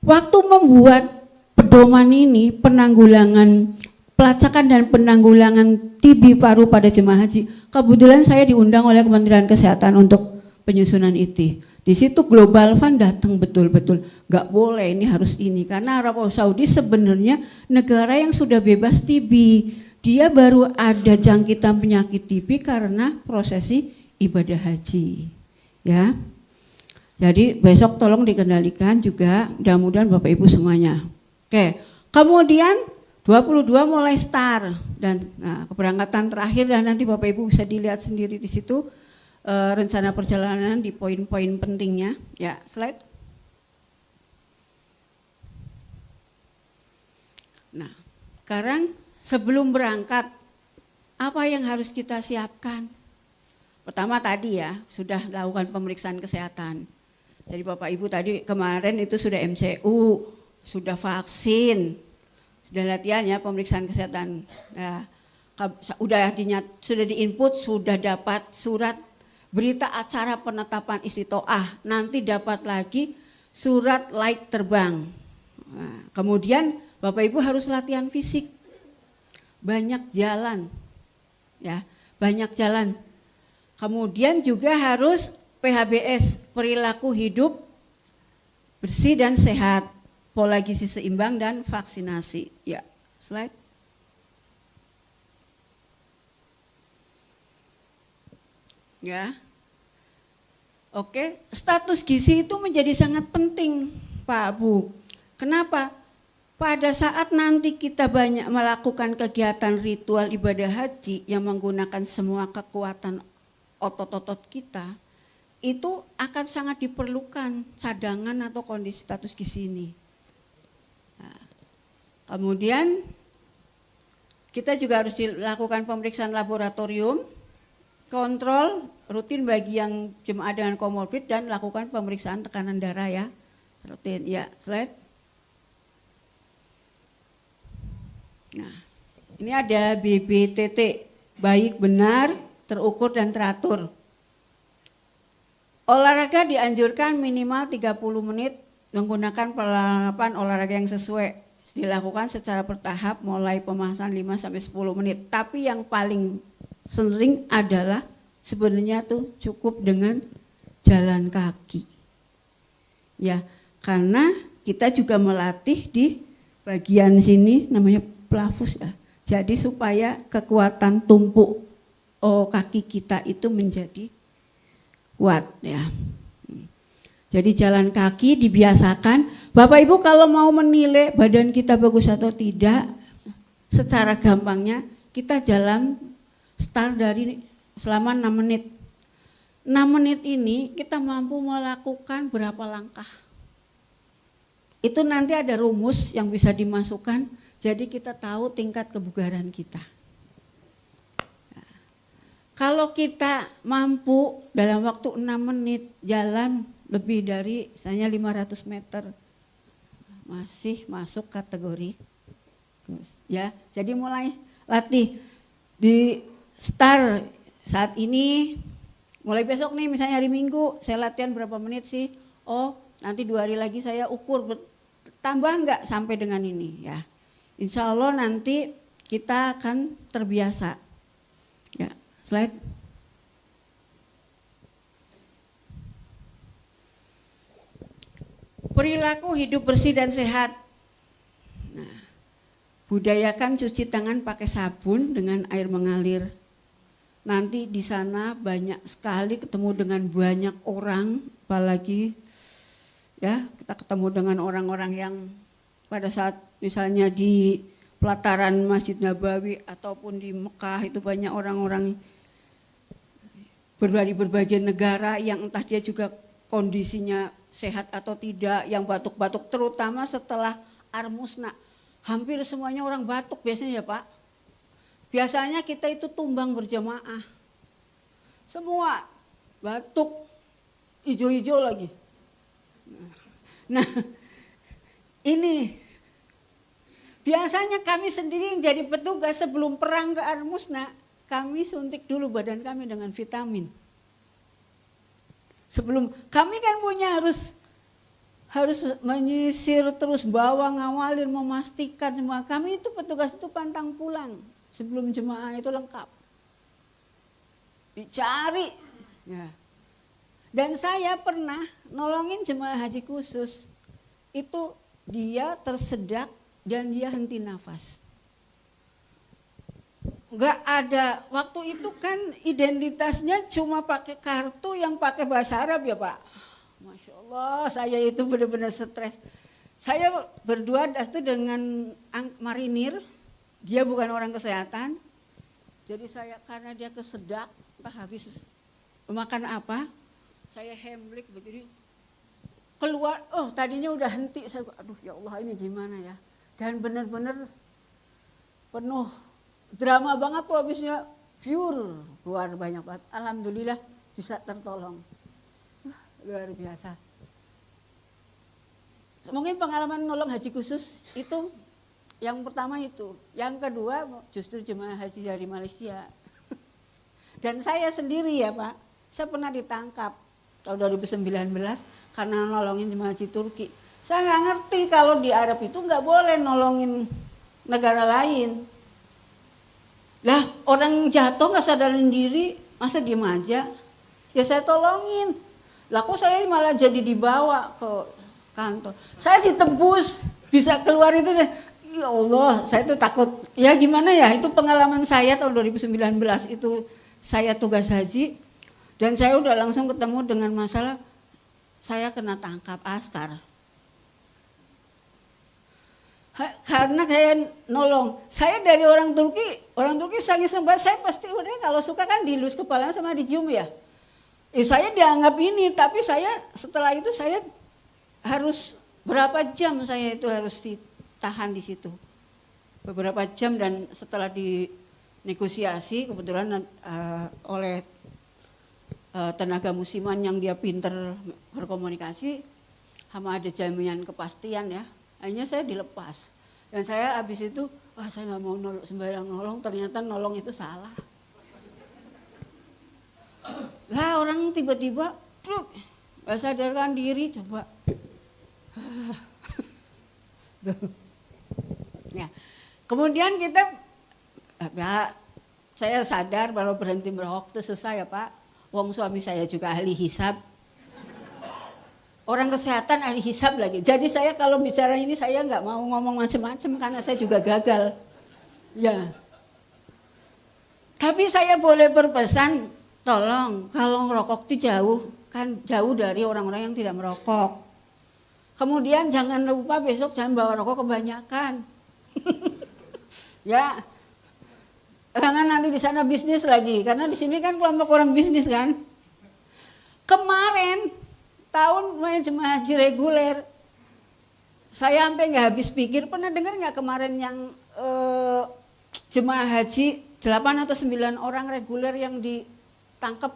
Waktu membuat pedoman ini, penanggulangan pelacakan dan penanggulangan TB paru pada jemaah haji, kebetulan saya diundang oleh Kementerian Kesehatan untuk penyusunan itu. Di situ Global Fund datang betul-betul, nggak boleh ini harus ini, karena Arab Saudi sebenarnya negara yang sudah bebas TB. Dia baru ada jangkitan penyakit TB karena prosesi ibadah haji, ya. Jadi besok tolong dikendalikan juga, mudah-mudahan Bapak Ibu semuanya. Oke, kemudian 22 mulai start dan keberangkatan terakhir dan nanti Bapak Ibu bisa dilihat sendiri di situ rencana perjalanan di poin-poin pentingnya. Ya, slide. Nah, sekarang sebelum berangkat apa yang harus kita siapkan? Pertama tadi ya, sudah lakukan pemeriksaan kesehatan. Jadi Bapak Ibu tadi kemarin itu sudah MCU, sudah vaksin, sudah latihan ya pemeriksaan kesehatan. Nah, sudah diinput, sudah dapat surat berita acara penetapan istitoah. Nanti dapat lagi surat layak terbang. Nah, kemudian Bapak Ibu harus latihan fisik, banyak jalan, ya banyak jalan. Kemudian juga harus PHBS, perilaku hidup bersih dan sehat, pola gizi seimbang dan vaksinasi. Ya, slide. Ya. Oke, status gizi itu menjadi sangat penting, Pak Bu. Kenapa? Pada saat nanti kita banyak melakukan kegiatan ritual ibadah haji yang menggunakan semua kekuatan otot-otot kita, itu akan sangat diperlukan cadangan atau kondisi status gizi ini. Nah, kemudian kita juga harus dilakukan pemeriksaan laboratorium, kontrol rutin bagi yang jemaah dengan komorbid dan lakukan pemeriksaan tekanan darah ya, rutin. Ya, slide. Nah, ini ada BBTT, baik, benar, terukur dan teratur. Olahraga dianjurkan minimal 30 menit menggunakan peralatan olahraga yang sesuai. Dilakukan secara bertahap mulai pemanasan 5-10 menit. Tapi yang paling sering adalah sebenarnya tuh cukup dengan jalan kaki. Ya, karena kita juga melatih di bagian sini namanya plavus ya. Jadi supaya kekuatan tumpuk kaki kita itu menjadi kuat ya. Jadi jalan kaki dibiasakan. Bapak Ibu kalau mau menilai badan kita bagus atau tidak, secara gampangnya kita jalan start dari selama 6 menit. 6 menit ini kita mampu melakukan berapa langkah. Itu nanti ada rumus yang bisa dimasukkan. Jadi kita tahu tingkat kebugaran kita. Nah, kalau kita mampu dalam waktu 6 menit jalan lebih dari misalnya 500 meter, masih masuk kategori. Ya, jadi mulai latih di start saat ini, mulai besok nih misalnya hari Minggu saya latihan berapa menit sih? Oh, nanti 2 hari lagi saya ukur tambah enggak sampai dengan ini ya. Insya Allah nanti kita akan terbiasa. Ya, slide. Perilaku hidup bersih dan sehat. Nah, budayakan cuci tangan pakai sabun dengan air mengalir. Nanti di sana banyak sekali ketemu dengan banyak orang, apalagi ya kita ketemu dengan orang-orang yang pada saat misalnya di pelataran Masjid Nabawi ataupun di Mekah itu banyak orang-orang dari berbagai negara yang entah dia juga kondisinya sehat atau tidak, yang batuk-batuk terutama setelah Armusna. Hampir semuanya orang batuk biasanya ya Pak. Biasanya kita itu tumbang berjamaah. Semua batuk, hijau-hijau lagi. Nah, ini biasanya kami sendiri yang jadi petugas sebelum perang ke Armusna, kami suntik dulu badan kami dengan vitamin. Sebelum kami kan punya harus menyisir terus bawa ngawalin memastikan semua. Kami itu petugas itu pantang pulang sebelum jemaah itu lengkap. Dicari. Ya. Dan saya pernah nolongin jemaah haji khusus. Itu dia tersedak dan dia henti nafas. Enggak ada, waktu itu kan identitasnya cuma pakai kartu yang pakai bahasa Arab ya Pak. Masya Allah, saya itu benar-benar stres. Saya berdua itu dengan marinir, dia bukan orang kesehatan. Jadi saya karena dia kesedak, habis makan apa, saya hemlik begini. Keluar, oh tadinya udah henti, saya aduh ya Allah ini gimana ya. Dan benar-benar penuh drama banget tuh habisnya pure, keluar banyak banget. Alhamdulillah bisa tertolong. Luar biasa. Mungkin pengalaman nolong haji khusus itu yang pertama itu. Yang kedua justru jemaah haji dari Malaysia. Dan saya sendiri ya Pak, saya pernah ditangkap tahun 2019 karena nolongin jemaah haji Turki. Saya nggak ngerti kalau di Arab itu nggak boleh nolongin negara lain. Lah orang jatuh nggak sadarin diri, masa diem aja? Ya saya tolongin. Lah kok saya malah jadi dibawa ke kantor. Saya ditebus, bisa keluar itu. Ya Allah, saya tuh takut. Ya gimana ya, itu pengalaman saya tahun 2019 itu saya tugas haji. Dan saya udah langsung ketemu dengan masalah saya kena tangkap askar. Karena saya nolong. Saya dari orang Turki sangat sempat, saya pasti udah kalau suka kan dilus kepalanya sama dicium ya. Saya dianggap ini, tapi saya setelah itu saya harus berapa jam saya itu harus ditahan di situ. Beberapa jam dan setelah dinegosiasi kebetulan oleh tenaga musiman yang dia pinter berkomunikasi, sama ada jaminan kepastian ya. Akhirnya saya dilepas. Dan saya habis itu, saya nggak mau sembarang nolong, ternyata nolong itu salah. Lah orang tiba-tiba gak sadarkan diri coba. Ya. Kemudian kita, saya sadar kalau berhenti merokok itu susah ya Pak. Wong suami saya juga ahli hisab. Orang kesehatan ahli hisab lagi. Jadi saya kalau bicara ini saya nggak mau ngomong macam-macam karena saya juga gagal. Ya. Tapi saya boleh berpesan, tolong kalau merokok itu jauh dari orang-orang yang tidak merokok. Kemudian jangan lupa besok jangan bawa rokok kebanyakan. Ya. Jangan nanti di sana bisnis lagi karena di sini kan kelompok orang bisnis kan. Kemarin tahun jemaah haji reguler, saya sampai nggak habis pikir. Pernah dengar nggak kemarin yang jemaah haji 8 atau 9 orang reguler yang ditangkap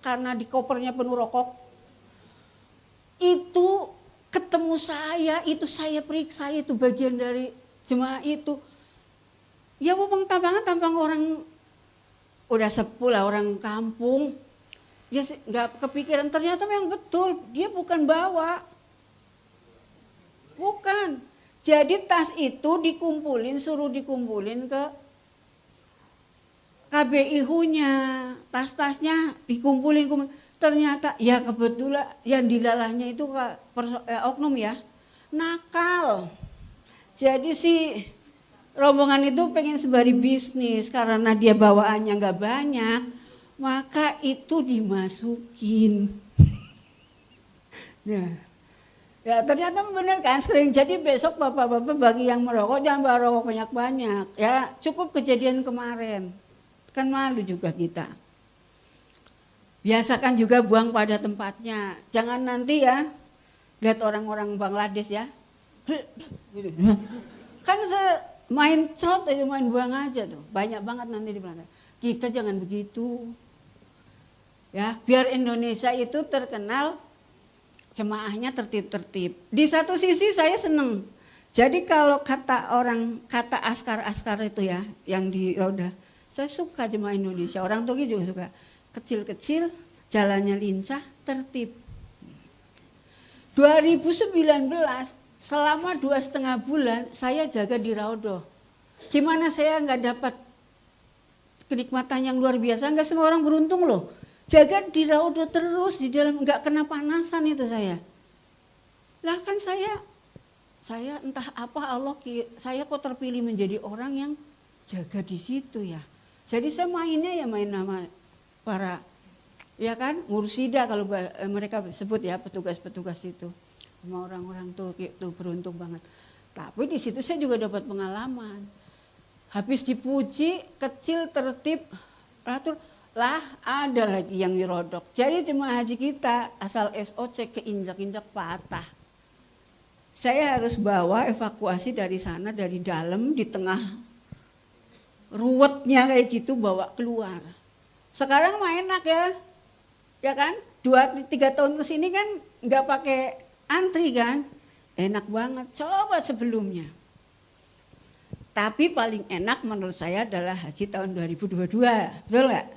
karena di kopernya penuh rokok? Itu ketemu saya, itu saya periksa, itu bagian dari jemaah itu. Ya memang tampang orang udah sepuh lah, orang kampung. Ya nggak kepikiran, ternyata memang betul dia bukan bawa. Bukan. Jadi tas itu suruh dikumpulin ke KBIHU-nya. Tas-tasnya dikumpulin. Ternyata ya kebetulan yang dilalahnya itu oknum ya. Nakal. Jadi rombongan itu pengen sembari bisnis karena dia bawaannya nggak banyak, maka itu dimasukin. Nah, ya ternyata benar kan sering. Jadi besok bapak-bapak bagi yang merokok jangan bawa rokok banyak-banyak. Ya cukup kejadian kemarin, kan malu juga kita. Biasakan juga buang pada tempatnya. Jangan nanti ya lihat orang-orang Bangladesh ya, kan main cerot aja, main buang aja tuh. Banyak banget nanti di belakang. Kita jangan begitu. Ya, biar Indonesia itu terkenal jemaahnya tertib-tertib. Di satu sisi saya seneng. Jadi kalau kata askar itu ya, yang di roda, saya suka jemaah Indonesia. Orang Turki juga suka. Kecil-kecil, jalannya lincah, tertib. 2019 selama 2,5 bulan saya jaga di Raudhoh. Gimana saya nggak dapat kenikmatan yang luar biasa? Nggak semua orang beruntung loh. Jaga di Raudhoh terus di dalam, nggak kena panasan itu saya. Lah kan saya entah apa saya kok terpilih menjadi orang yang jaga di situ ya. Jadi saya mainnya ya main nama para ya kan mursida kalau mereka sebut ya, petugas-petugas itu. Sama orang-orang Turki itu beruntung banget. Tapi di situ saya juga dapat pengalaman. Habis dipuji, kecil, tertib, teratur, lah ada lagi yang dirodok. Jadi jemaah haji kita asal SOC keinjak-injak patah. Saya harus bawa evakuasi dari sana, dari dalam, di tengah ruwetnya kayak gitu bawa keluar. Sekarang mah enak ya kan? 2-3 tahun kesini kan nggak pakai antri kan, enak banget. Coba sebelumnya. Tapi paling enak menurut saya adalah haji tahun 2022, betul nggak?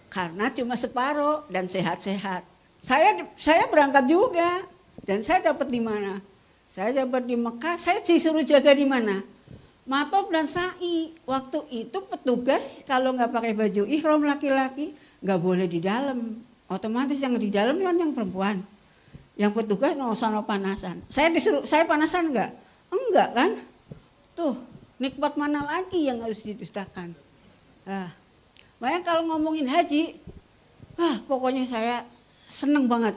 Karena cuma separuh dan sehat-sehat. Saya berangkat juga dan saya dapat di mana? Saya dapat di Mekah. Saya disuruh jaga di mana? Matob dan sa'i. Waktu itu petugas kalau nggak pakai baju ihram laki-laki nggak boleh di dalam. Otomatis yang di dalam kan yang perempuan. Yang petugas sono panasan. Saya panasan enggak? Enggak kan? Tuh, nikmat mana lagi yang harus didustakan? Nah, makanya kalau ngomongin haji, pokoknya saya seneng banget.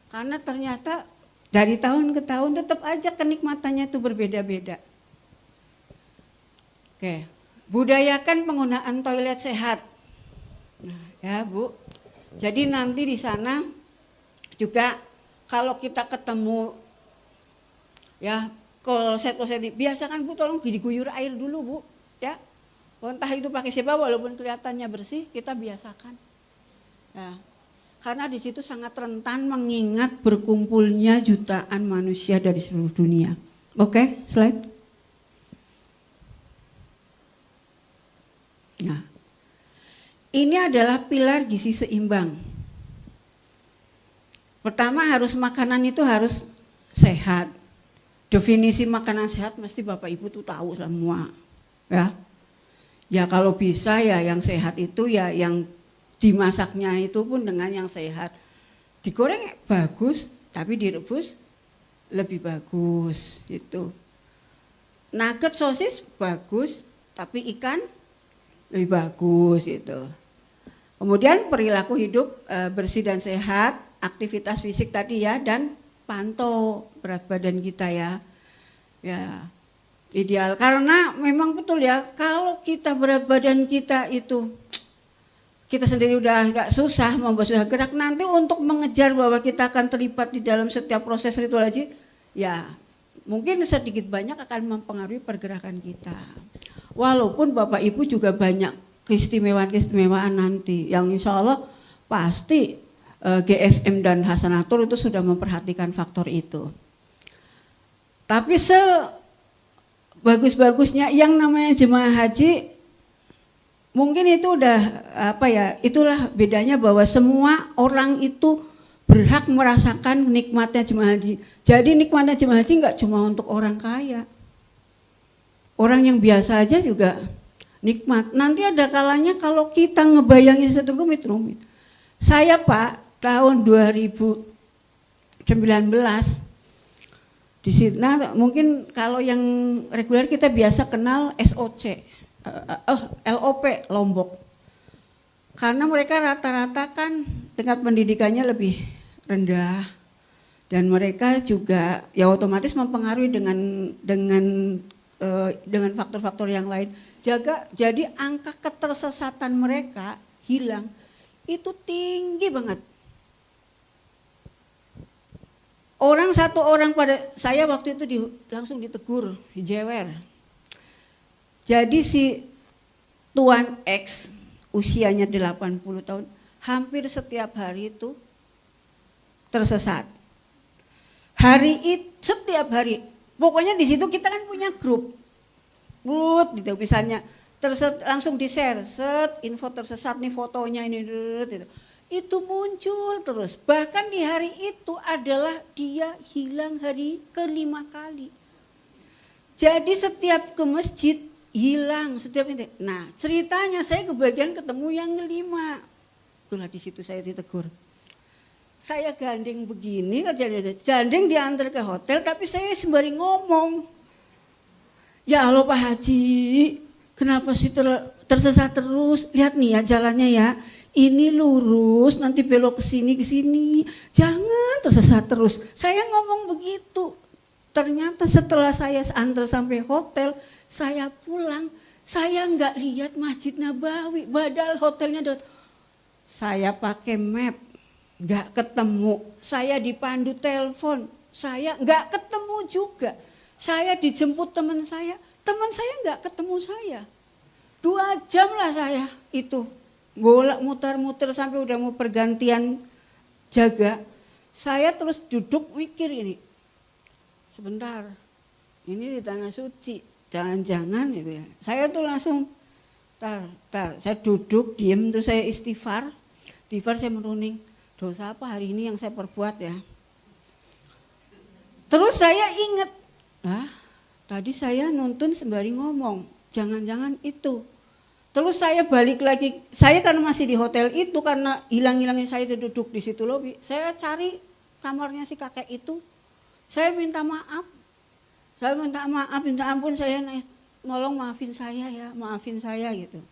Karena ternyata dari tahun ke tahun tetap aja kenikmatannya itu berbeda-beda. Oke, budayakan penggunaan toilet sehat. Nah, ya Bu. Jadi nanti di sana juga kalau kita ketemu ya kloset biasakan Bu, tolong diguyur air dulu Bu, ya. Entah itu pakai siapa, walaupun kelihatannya bersih, kita biasakan. Ya. Karena di situ sangat rentan mengingat berkumpulnya jutaan manusia dari seluruh dunia. Oke, slide. Nah, ini adalah pilar gizi seimbang. Pertama harus makanan itu harus sehat. Definisi makanan sehat mesti Bapak Ibu tuh tahu semua, ya. Ya kalau bisa ya yang sehat itu ya yang dimasaknya itu pun dengan yang sehat. Digoreng bagus, tapi direbus lebih bagus itu. Nugget sosis bagus, tapi ikan lebih bagus itu. Kemudian perilaku hidup bersih dan sehat, aktivitas fisik tadi ya, dan pantau berat badan kita ya. Ya, ideal. Karena memang betul ya, kalau kita berat badan kita itu, kita sendiri udah agak susah, membuat susah gerak, nanti untuk mengejar bahwa kita akan terlibat di dalam setiap proses ritual haji, ya mungkin sedikit banyak akan mempengaruhi pergerakan kita. Walaupun Bapak Ibu juga banyak keistimewaan-keistimewaan nanti, yang insya Allah pasti GSM dan Hasanatul itu sudah memperhatikan faktor itu. Tapi sebagus-bagusnya yang namanya jemaah haji, mungkin itu udah itulah bedanya bahwa semua orang itu berhak merasakan nikmatnya jemaah haji. Jadi nikmatnya jemaah haji nggak cuma untuk orang kaya. Orang yang biasa aja juga nikmat. Nanti ada kalanya kalau kita ngebayangin satu rumit-rumit. Saya Pak, tahun 2019 di sana mungkin kalau yang reguler kita biasa kenal SOC, LOP Lombok. Karena mereka rata-rata kan tingkat pendidikannya lebih rendah dan mereka juga ya otomatis mempengaruhi dengan faktor-faktor yang lain. Jadi angka ketersesatan mereka hilang itu tinggi banget. Satu orang pada saya waktu itu langsung ditegur, dijewer. Jadi si Tuan X usianya 80 tahun, hampir setiap hari itu tersesat. Setiap hari. Pokoknya di situ kita kan punya grup. Gitu misalnya langsung di-share, info tersesat nih fotonya ini gitu. Itu muncul terus. Bahkan di hari itu adalah dia hilang hari ke-5 kali. Jadi setiap ke masjid hilang setiap ini. Nah, ceritanya saya kebagian ketemu yang ke-5. Itulah di situ saya ditegur. Saya gandeng begini, gandeng diantar ke hotel, tapi saya sembari ngomong. Ya Allah Pak Haji, kenapa sih tersesat terus? Lihat nih ya jalannya ya. Ini lurus, nanti belok ke sini. Jangan tersesat terus. Saya ngomong begitu. Ternyata setelah saya antar sampai hotel, saya pulang, saya nggak lihat Masjid Nabawi. Padahal hotelnya saya pakai map, nggak ketemu. Saya dipandu telepon, saya nggak ketemu juga. Saya dijemput teman saya nggak ketemu saya. 2 jam lah saya itu bolak muter-muter sampai udah mau pergantian jaga. Saya terus duduk mikir ini, sebentar, ini di tanah suci, jangan-jangan itu ya. Saya tuh langsung, saya duduk, diem, terus saya istighfar saya meruning, dosa apa hari ini yang saya perbuat ya. Terus saya ingat, tadi saya nuntun sembari ngomong, jangan-jangan itu Terus saya balik lagi, saya kan masih di hotel itu karena hilang-hilangnya saya duduk di situ lobi. Saya cari kamarnya si kakek itu, saya minta maaf. Saya minta maaf, minta ampun, saya nolong maafin saya ya, maafin saya gitu.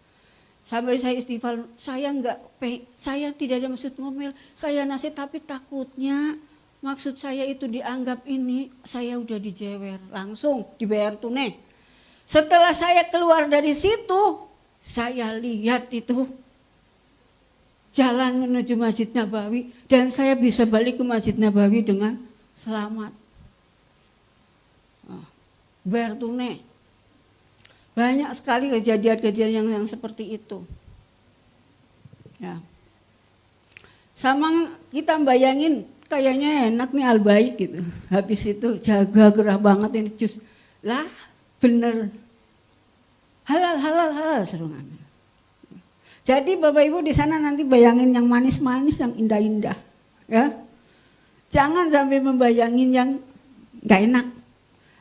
Sampai saya istighfar, saya tidak ada maksud ngomel, saya nasib tapi takutnya maksud saya itu dianggap ini, saya udah dijewer, langsung dibayar tunai. Setelah saya keluar dari situ, saya lihat itu jalan menuju Masjid Nabawi dan saya bisa balik ke Masjid Nabawi dengan selamat. Bayar tunai. Banyak sekali kejadian-kejadian yang seperti itu. Ya. Sama kita bayangin kayaknya enak nih Al-Baik gitu. Habis itu jaga gerah banget ini jus. Lah bener. Halal seru ngambil. Jadi Bapak Ibu di sana nanti bayangin yang manis-manis, yang indah-indah, ya. Jangan sampai membayangin yang nggak enak,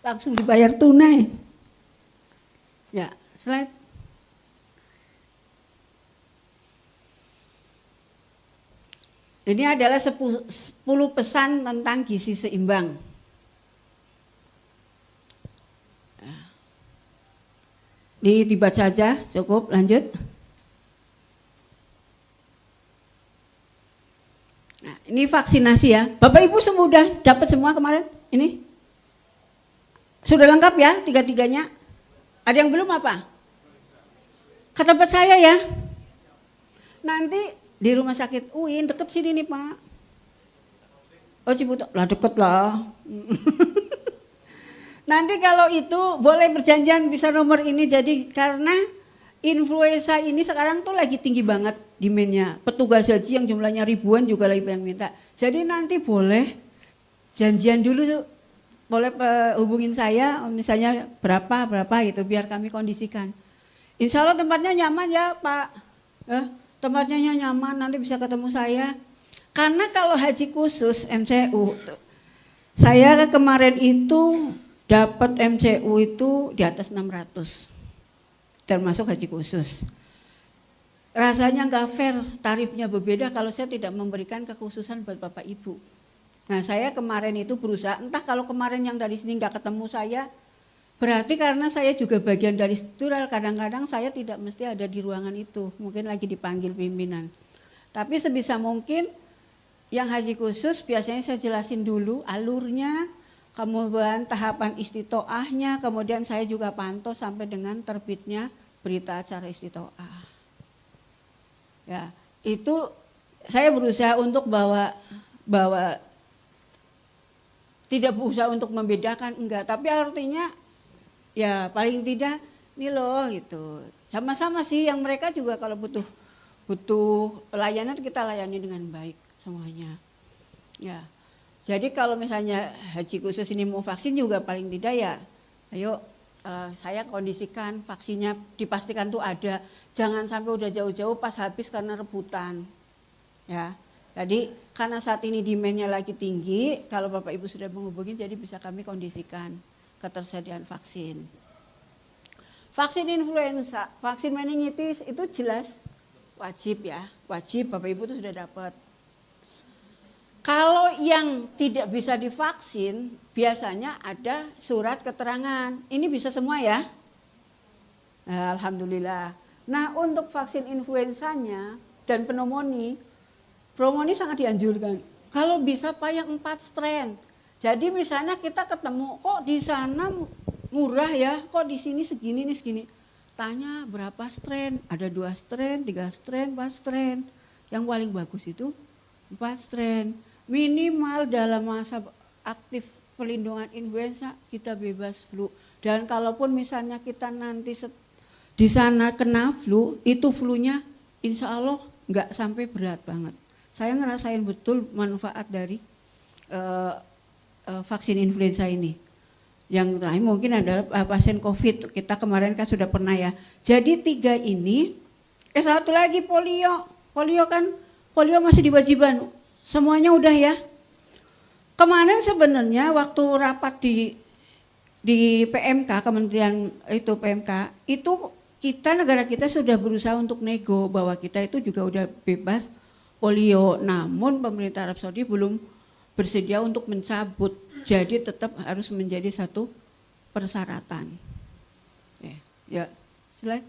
langsung dibayar tunai. Ya, slide. Ini adalah 10 pesan tentang gizi seimbang. Dibaca aja, cukup, lanjut. Nah, ini vaksinasi ya. Bapak Ibu sudah dapat semua kemarin? Ini? Sudah lengkap ya tiga-tiganya? Ada yang belum apa? Ke tempat saya ya. Nanti di rumah sakit UIN deket sini nih Pak. Oh Ciputo, lah deket lah. Nanti kalau itu boleh perjanjian bisa nomor ini jadi karena influenza ini sekarang tuh lagi tinggi banget demand-nya. Petugas haji yang jumlahnya ribuan juga lagi yang minta. Jadi nanti boleh janjian dulu tuh. Boleh hubungin saya misalnya berapa gitu biar kami kondisikan. Insya Allah tempatnya nyaman ya Pak. Tempatnya nyaman nanti bisa ketemu saya. Karena kalau haji khusus MCU, saya kemarin itu dapat MCU itu di atas 600, termasuk haji khusus. Rasanya nggak fair, tarifnya berbeda kalau saya tidak memberikan kekhususan buat Bapak Ibu. Nah saya kemarin itu berusaha, entah kalau kemarin yang dari sini nggak ketemu saya, berarti karena saya juga bagian dari struktural, kadang-kadang saya tidak mesti ada di ruangan itu, mungkin lagi dipanggil pimpinan. Tapi sebisa mungkin yang haji khusus biasanya saya jelasin dulu alurnya, kemudian tahapan istitoahnya, kemudian saya juga pantau sampai dengan terbitnya berita acara istitoah. Ya, itu saya berusaha untuk bawa tidak berusaha untuk membedakan, enggak, tapi artinya ya paling tidak ini loh gitu. Sama-sama sih yang mereka juga kalau butuh layanan kita layani dengan baik semuanya. Ya. Jadi kalau misalnya haji khusus ini mau vaksin juga paling tidak ya, ayo saya kondisikan vaksinnya dipastikan tuh ada, jangan sampai udah jauh-jauh pas habis karena rebutan, ya. Jadi karena saat ini demand-nya lagi tinggi, kalau Bapak Ibu sudah menghubungi jadi bisa kami kondisikan ketersediaan vaksin. Vaksin influenza, vaksin meningitis itu jelas wajib ya, wajib Bapak Ibu itu sudah dapat. Kalau yang tidak bisa divaksin, biasanya ada surat keterangan. Ini bisa semua ya? Nah, alhamdulillah. Nah untuk vaksin influenzanya dan pneumonia sangat dianjurkan. Kalau bisa Pak yang 4 strain. Jadi misalnya kita ketemu, kok di sana murah ya, kok di sini segini nih segini. Tanya berapa strain, ada 2 strain, 3 strain, 4 strain. Yang paling bagus itu 4 strain. Minimal dalam masa aktif pelindungan influenza kita bebas flu. Dan kalaupun misalnya kita nanti di sana kena flu, itu flu-nya insya Allah nggak sampai berat banget. Saya ngerasain betul manfaat dari vaksin influenza ini. Yang terakhir mungkin adalah pasien COVID, kita kemarin kan sudah pernah ya. Jadi 3 ini, satu lagi polio masih diwajibkan. Semuanya udah ya. Kemarin sebenarnya waktu rapat di PMK, Kementerian itu PMK, itu negara kita sudah berusaha untuk nego bahwa kita itu juga udah bebas polio, namun pemerintah Arab Saudi belum bersedia untuk mencabut, jadi tetap harus menjadi satu persyaratan. Ya, slide.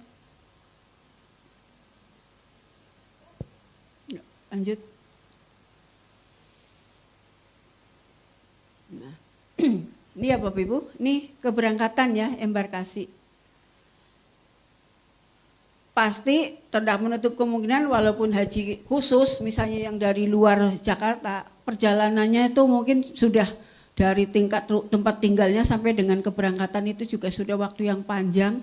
Ya, lanjut. Nah, ini ya Bapak Ibu, ini keberangkatan ya, embarkasi. Pasti tidak menutup kemungkinan walaupun haji khusus misalnya yang dari luar Jakarta, perjalanannya itu mungkin sudah dari tingkat tempat tinggalnya sampai dengan keberangkatan itu juga sudah waktu yang panjang,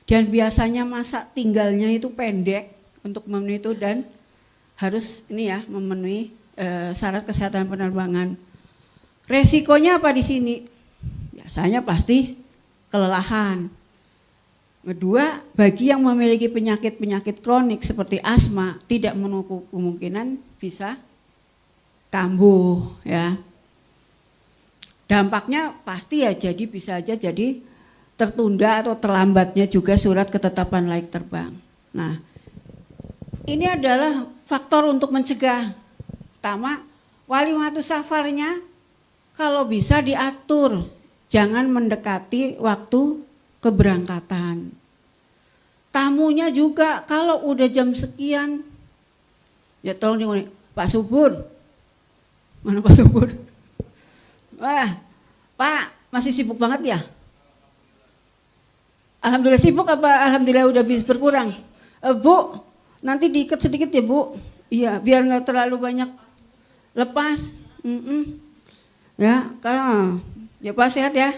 dan biasanya masa tinggalnya itu pendek untuk memenuhi itu, dan harus ini ya memenuhi syarat kesehatan penerbangan. Resikonya apa di sini? Biasanya pasti kelelahan. Kedua, bagi yang memiliki penyakit-penyakit kronik seperti asma, tidak menutup kemungkinan bisa kambuh ya. Dampaknya pasti ya jadi bisa aja jadi tertunda atau terlambatnya juga surat ketetapan layak terbang. Nah, ini adalah faktor untuk mencegah. Pertama, wali waktu safarnya kalau bisa diatur, jangan mendekati waktu keberangkatan. Tamunya juga kalau udah jam sekian, ya tolong nih Pak Subur, mana Pak Subur? Wah, Pak masih sibuk banget ya? Alhamdulillah sibuk apa alhamdulillah udah bisa berkurang? Bu, nanti diikat sedikit ya Bu, iya biar nggak terlalu banyak lepas. Ya, kalau ya Pak sehat ya,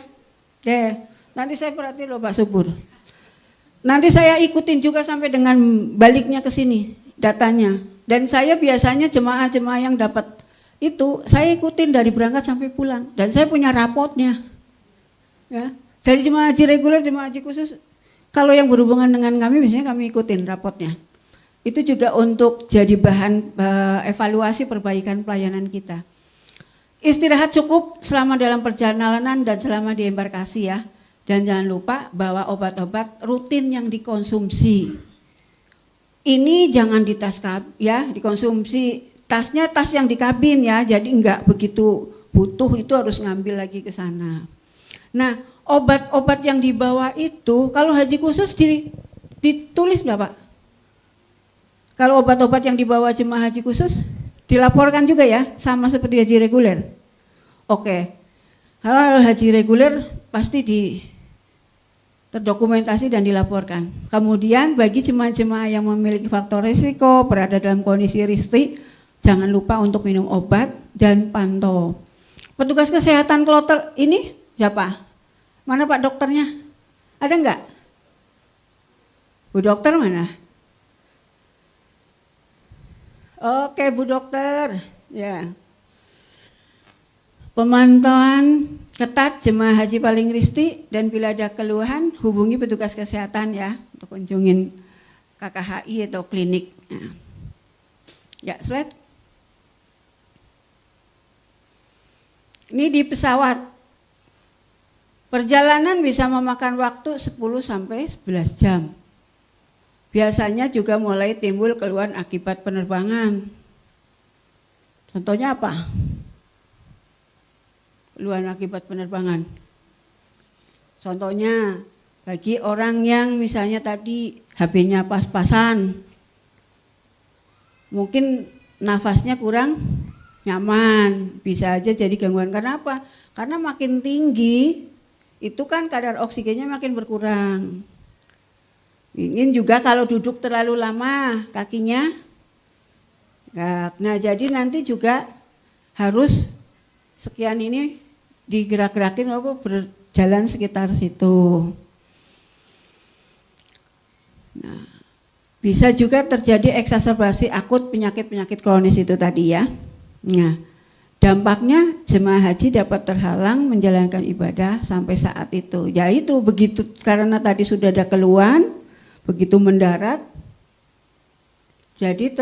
deh. Nanti saya perhatiin loh Pak Subur. Nanti saya ikutin juga sampai dengan baliknya ke sini datanya. Dan saya biasanya jemaah-jemaah yang dapat itu saya ikutin dari berangkat sampai pulang. Dan saya punya rapotnya. Ya, dari jemaah haji reguler, jemaah haji khusus. Kalau yang berhubungan dengan kami biasanya kami ikutin rapotnya. Itu juga untuk jadi bahan evaluasi perbaikan pelayanan kita. Istirahat cukup selama dalam perjalanan dan selama di embarkasi ya. Dan jangan lupa bahwa obat-obat rutin yang dikonsumsi ini jangan di tas ya, dikonsumsi tasnya tas yang di kabin ya, jadi enggak begitu butuh itu harus ngambil lagi ke sana. Nah, obat-obat yang dibawa itu kalau haji khusus ditulis nggak Pak? Kalau obat-obat yang dibawa jemaah haji khusus dilaporkan juga ya, sama seperti haji reguler. Oke, kalau haji reguler pasti terdokumentasi dan dilaporkan. Kemudian bagi jemaah-jemaah yang memiliki faktor risiko berada dalam kondisi risti, jangan lupa untuk minum obat dan pantau. Petugas kesehatan kloter ini siapa? Mana Pak dokternya? Ada enggak? Bu dokter mana? Oke Bu dokter, ya. Pemantauan ketat jemaah haji paling risti, dan bila ada keluhan hubungi petugas kesehatan ya untuk kunjungin KKHI atau klinik. Ya, slide. Ini di pesawat. Perjalanan bisa memakan waktu 10 sampai 11 jam. Biasanya juga mulai timbul keluhan akibat penerbangan. Contohnya apa? Keluhan akibat penerbangan. Contohnya bagi orang yang misalnya tadi HP-nya pas-pasan, mungkin nafasnya kurang nyaman, bisa aja jadi gangguan. Karena apa? Karena makin tinggi itu kan kadar oksigennya makin berkurang. Ingin juga kalau duduk terlalu lama kakinya, nah jadi nanti juga harus sekian ini digerak-gerakin apa berjalan sekitar situ. Nah, bisa juga terjadi eksaserbasi akut penyakit-penyakit kronis itu tadi ya. Nah, dampaknya jemaah haji dapat terhalang menjalankan ibadah sampai saat itu. Yaitu begitu karena tadi sudah ada keluhan, begitu mendarat, jadi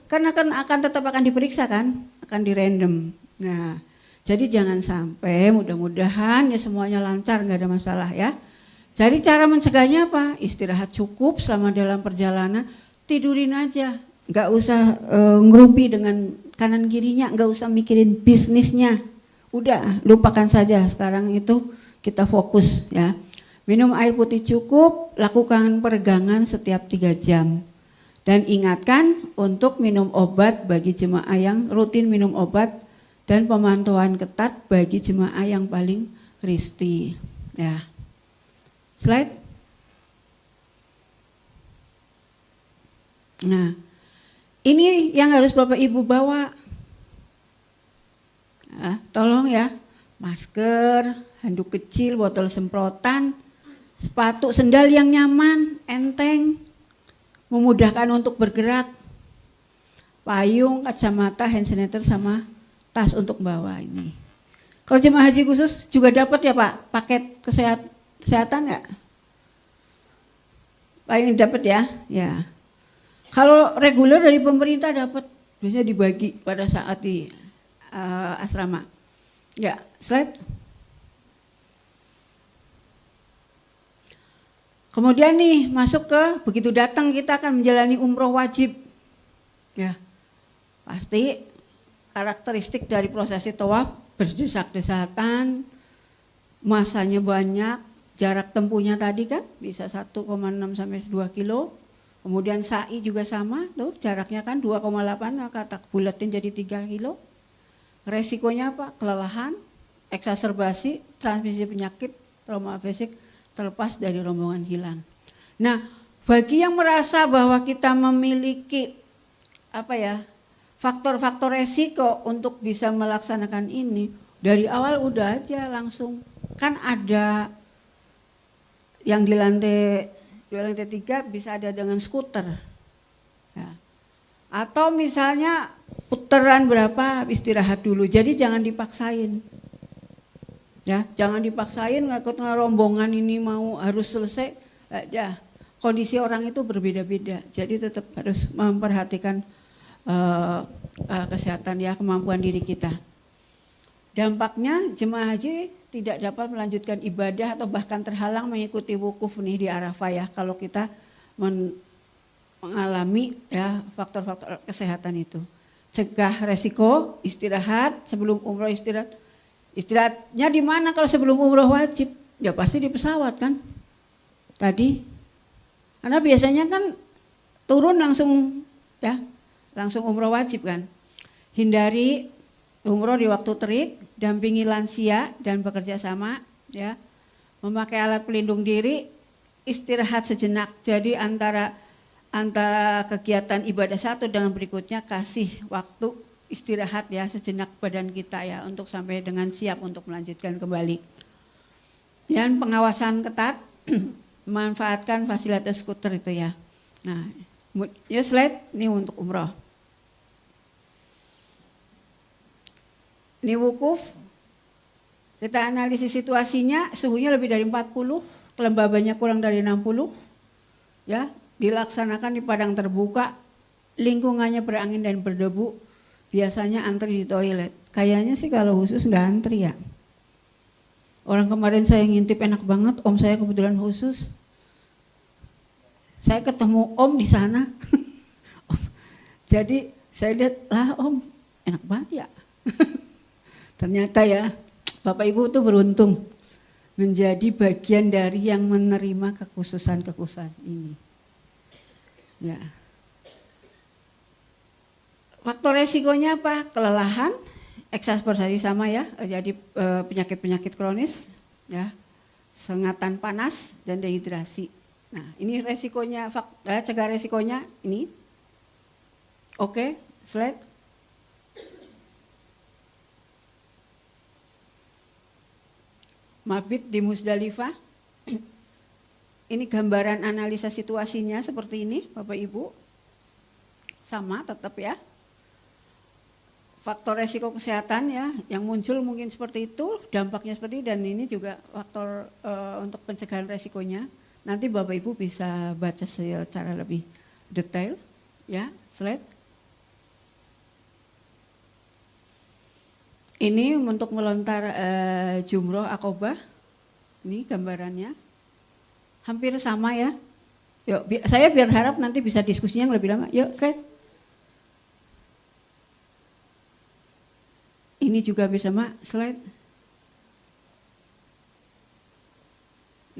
karena akan tetap akan diperiksa kan, akan dirandom. Nah, jadi jangan sampai, mudah-mudahan ya semuanya lancar, nggak ada masalah ya. Jadi cara mencegahnya apa? Istirahat cukup selama dalam perjalanan, tidurin aja. Nggak usah ngerumpi dengan kanan kirinya, nggak usah mikirin bisnisnya. Udah, lupakan saja sekarang itu kita fokus ya. Minum air putih cukup, lakukan peregangan setiap 3 jam. Dan ingatkan untuk minum obat bagi jemaah yang rutin minum obat dan pemantauan ketat bagi jemaah yang paling risti. Ya. Slide. Nah, ini yang harus Bapak Ibu bawa. Tolong ya, masker, handuk kecil, botol semprotan, sepatu, sendal yang nyaman, enteng, memudahkan untuk bergerak, payung, kacamata, hand sanitizer sama tas untuk bawa ini. Kalau jemaah haji khusus juga dapat ya Pak, paket kesehatan nggak? Paling dapat ya, ya. Kalau reguler dari pemerintah dapat, biasanya dibagi pada saat di asrama. Ya, slide. Kemudian nih masuk ke begitu datang kita akan menjalani umroh wajib. Ya, pasti karakteristik dari prosesi tawaf berdesak-desakan, masanya banyak, jarak tempuhnya tadi kan bisa 1,6 sampai 2 kilo. Kemudian sa'i juga sama, tuh jaraknya kan 2,8, kata bulatin jadi 3 kilo. Resikonya apa? Kelelahan, eksaserbasi, transmisi penyakit, trauma fisik, terlepas dari rombongan hilang. Nah, bagi yang merasa bahwa kita memiliki faktor-faktor resiko untuk bisa melaksanakan ini, dari awal udah aja langsung. Kan ada yang di lantai 3 bisa ada dengan skuter. Ya. Atau misalnya putaran berapa istirahat dulu. Jadi jangan dipaksain. Ya, jangan dipaksain ngikut rombongan ini mau harus selesai. Ya, kondisi orang itu berbeda-beda. Jadi tetap harus memperhatikan kesehatan ya, kemampuan diri kita. Dampaknya jemaah haji tidak dapat melanjutkan ibadah atau bahkan terhalang mengikuti wukuf nih di Arafah ya, kalau kita mengalami ya faktor-faktor kesehatan itu. Cegah resiko, istirahat sebelum umroh. Istirahatnya di mana kalau sebelum umroh wajib? Ya pasti di pesawat kan. Tadi. Karena biasanya kan turun langsung ya, langsung umroh wajib kan. Hindari umroh di waktu terik, dampingi lansia dan bekerja sama ya. Memakai alat pelindung diri, istirahat sejenak. Jadi antara kegiatan ibadah satu dengan berikutnya kasih waktu istirahat ya sejenak badan kita ya untuk sampai dengan siap untuk melanjutkan kembali. Dan pengawasan ketat, memanfaatkan fasilitas skuter itu ya. Nah, ya slide ini untuk umroh. Ini wukuf, kita analisis situasinya, suhunya lebih dari 40, kelembabannya kurang dari 60, ya, dilaksanakan di padang terbuka, lingkungannya berangin dan berdebu, biasanya antri di toilet. Kayaknya sih kalau khusus nggak antri ya. Orang kemarin saya ngintip enak banget, om saya kebetulan khusus. Saya ketemu om di sana. Jadi saya lihat, lah om enak banget ya. Ternyata ya, Bapak Ibu tuh beruntung menjadi bagian dari yang menerima kekhususan-kekhususan ini. Ya. Faktor resikonya apa? Kelelahan, eksaspirasi sama ya, jadi penyakit-penyakit kronis, ya, sengatan panas dan dehidrasi. Nah, ini resikonya, cegah resikonya ini. Oke, slide. Mabit di Musdalifah. Ini gambaran analisa situasinya seperti ini, Bapak Ibu. Sama tetap ya. Faktor resiko kesehatan ya, yang muncul mungkin seperti itu, dampaknya seperti itu, dan ini juga faktor untuk pencegahan resikonya. Nanti Bapak Ibu bisa baca secara lebih detail ya, slide. Ini untuk melontar jumroh Aqobah, ini gambarannya. hampir sama ya. Yuk, saya biar harap nanti bisa diskusinya yang lebih lama. Yuk, slide. Ini juga bisa, Mak, slide.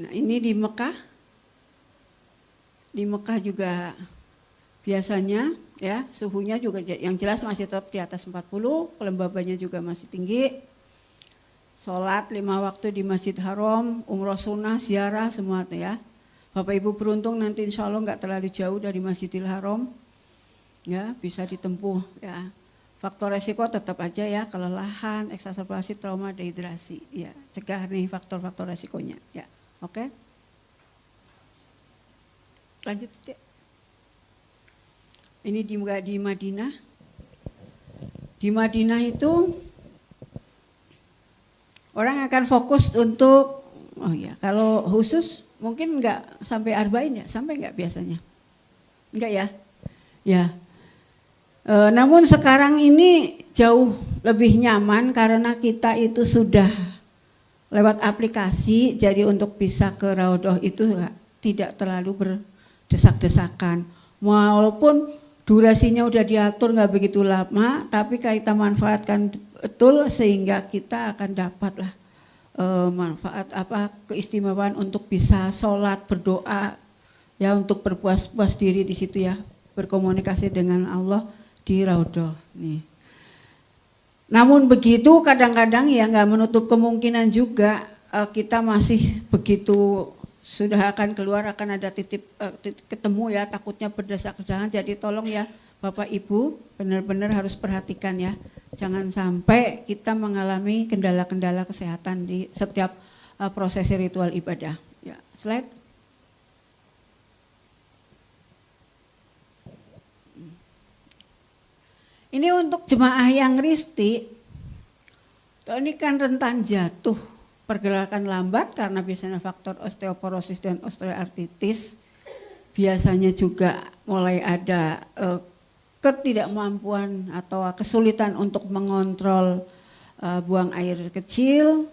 Nah, ini di Mekah. Di Mekah juga biasanya ya, suhunya juga yang jelas masih tetap di atas 40, kelembabannya juga masih tinggi. Sholat 5 waktu di Masjid Haram, umroh sunnah, ziarah semua ya. Bapak Ibu beruntung nanti insya Allah nggak terlalu jauh dari Masjidil Haram, ya bisa ditempuh ya. Faktor resiko tetap aja ya, kelelahan, eksaserbasi, trauma, dehidrasi, ya cegah nih faktor-faktor resikonya, ya oke. Lanjut ya. Ini di Madinah. Di Madinah itu orang akan fokus untuk, oh ya kalau khusus mungkin enggak sampai arba'in ya, sampai enggak biasanya? Enggak ya? Ya. Namun sekarang ini jauh lebih nyaman karena kita itu sudah lewat aplikasi, jadi untuk bisa ke Raudhah itu tidak terlalu berdesak-desakan. Walaupun durasinya udah diatur nggak begitu lama, tapi kita manfaatkan betul sehingga kita akan dapatlah manfaat keistimewaan untuk bisa sholat, berdoa ya, untuk berpuas-puas diri di situ ya, berkomunikasi dengan Allah di Raudhah nih. Namun begitu kadang-kadang ya nggak menutup kemungkinan juga kita masih begitu sudah akan keluar akan ada titik ketemu ya, takutnya berdesak-desakan. Jadi tolong ya Bapak Ibu benar-benar harus perhatikan ya, jangan sampai kita mengalami kendala-kendala kesehatan di setiap prosesi ritual ibadah. Ya, slide. Ini untuk jemaah yang risti, ini kan rentan jatuh, pergerakan lambat karena biasanya faktor osteoporosis dan osteoartritis. Biasanya juga mulai ada ketidakmampuan atau kesulitan untuk mengontrol buang air kecil,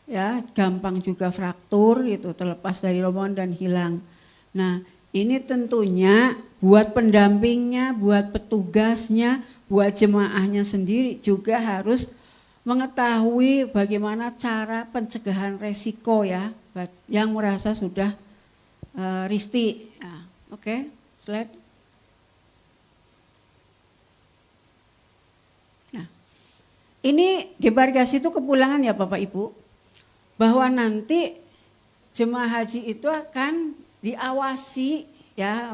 ya gampang juga fraktur gitu, terlepas dari rombongan dan hilang. Nah ini tentunya buat pendampingnya, buat petugasnya, buat jemaahnya sendiri juga harus mengetahui bagaimana cara pencegahan resiko ya, yang merasa sudah risti. Nah, oke, slide. Nah, ini debarkasi itu kepulangan ya Bapak Ibu, bahwa nanti jemaah haji itu akan diawasi ya,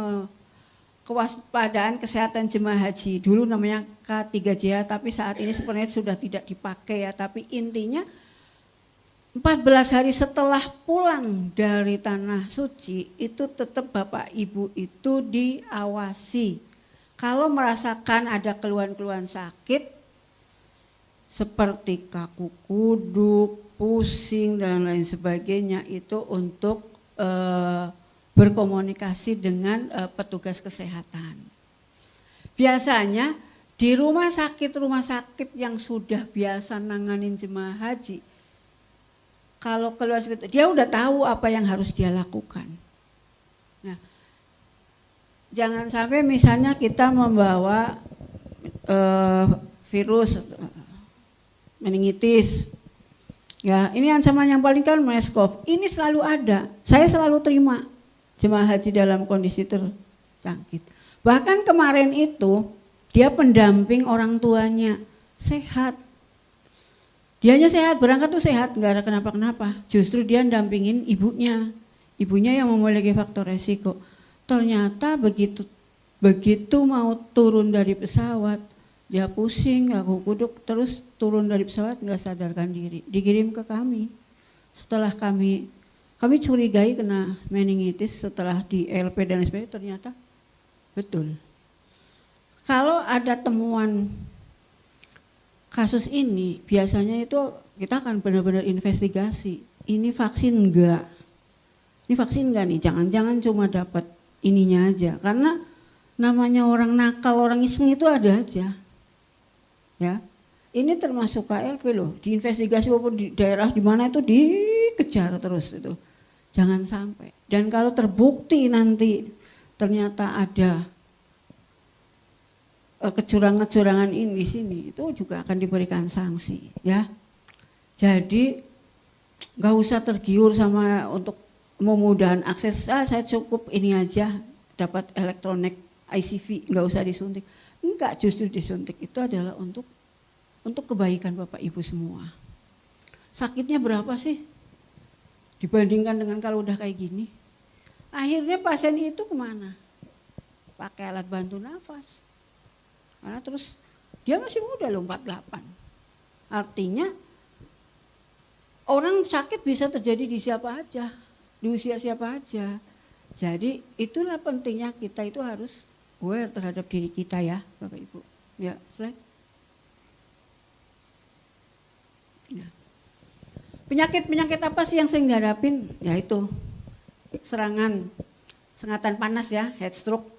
kewaspadaan kesehatan jemaah haji. Dulu namanya K3JH, tapi saat ini sebenarnya sudah tidak dipakai ya, tapi intinya 14 hari setelah pulang dari tanah suci itu tetap Bapak Ibu itu diawasi. Kalau merasakan ada keluhan-keluhan sakit seperti kaku kuduk, pusing dan lain sebagainya, itu untuk berkomunikasi dengan petugas kesehatan. Biasanya di rumah sakit yang sudah biasa nanganin jemaah haji, kalau keluar seperti itu, dia udah tahu apa yang harus dia lakukan. Nah, jangan sampai misalnya kita membawa virus meningitis, ya ini ancaman yang paling kan MERS-CoV. Ini selalu ada. Saya selalu terima jemaah haji dalam kondisi terjangkit. Bahkan kemarin itu dia pendamping orang tuanya sehat. Dianya sehat, berangkat tuh sehat, nggak ada kenapa-kenapa. Justru dia dampingin ibunya yang memiliki faktor resiko. Ternyata begitu mau turun dari pesawat, dia pusing, kaku kuduk, terus turun dari pesawat nggak sadarkan diri, dikirim ke kami. Setelah kami curigai kena meningitis, setelah di LP dan sebagainya ternyata betul. Kalau ada temuan kasus ini, biasanya itu kita akan benar-benar investigasi. Ini vaksin enggak? Ini vaksin enggak nih? Jangan-jangan cuma dapat ininya aja. Karena namanya orang nakal, orang iseng itu ada aja. Ya, ini termasuk KLP loh. Diinvestigasi walaupun di daerah di mana itu dikejar terus itu. Jangan sampai. Dan kalau terbukti nanti ternyata ada kecurangan-kecurangan ini di sini, itu juga akan diberikan sanksi, ya. Jadi nggak usah tergiur sama untuk memudahan akses. Saya cukup ini aja dapat elektronik ICV, nggak usah disuntik. Enggak, justru disuntik itu adalah untuk kebaikan Bapak Ibu semua. Sakitnya berapa sih dibandingkan dengan kalau udah kayak gini? Akhirnya pasien itu kemana? Pakai alat bantu nafas. Karena terus dia masih muda loh, 48. Artinya orang sakit bisa terjadi di siapa aja, di usia siapa aja. Jadi itulah pentingnya kita itu harus aware terhadap diri kita ya Bapak Ibu. Ya, slide. Ya. Penyakit-penyakit apa sih yang sering dihadapin? Yaitu sengatan panas ya, heat stroke.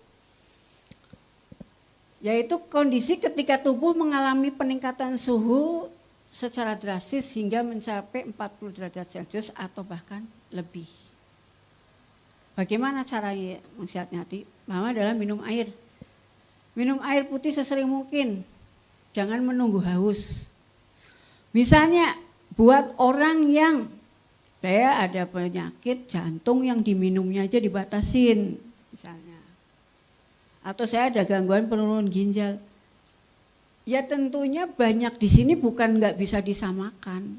Yaitu kondisi ketika tubuh mengalami peningkatan suhu secara drastis hingga mencapai 40 derajat Celcius atau bahkan lebih. Bagaimana caranya mensiasati? Pertama adalah minum air. Minum air putih sesering mungkin. Jangan menunggu haus. Misalnya buat orang yang saya ada penyakit jantung yang diminumnya aja dibatasin misalnya. Atau saya ada gangguan penurunan ginjal. Ya tentunya banyak di sini bukan nggak bisa disamakan.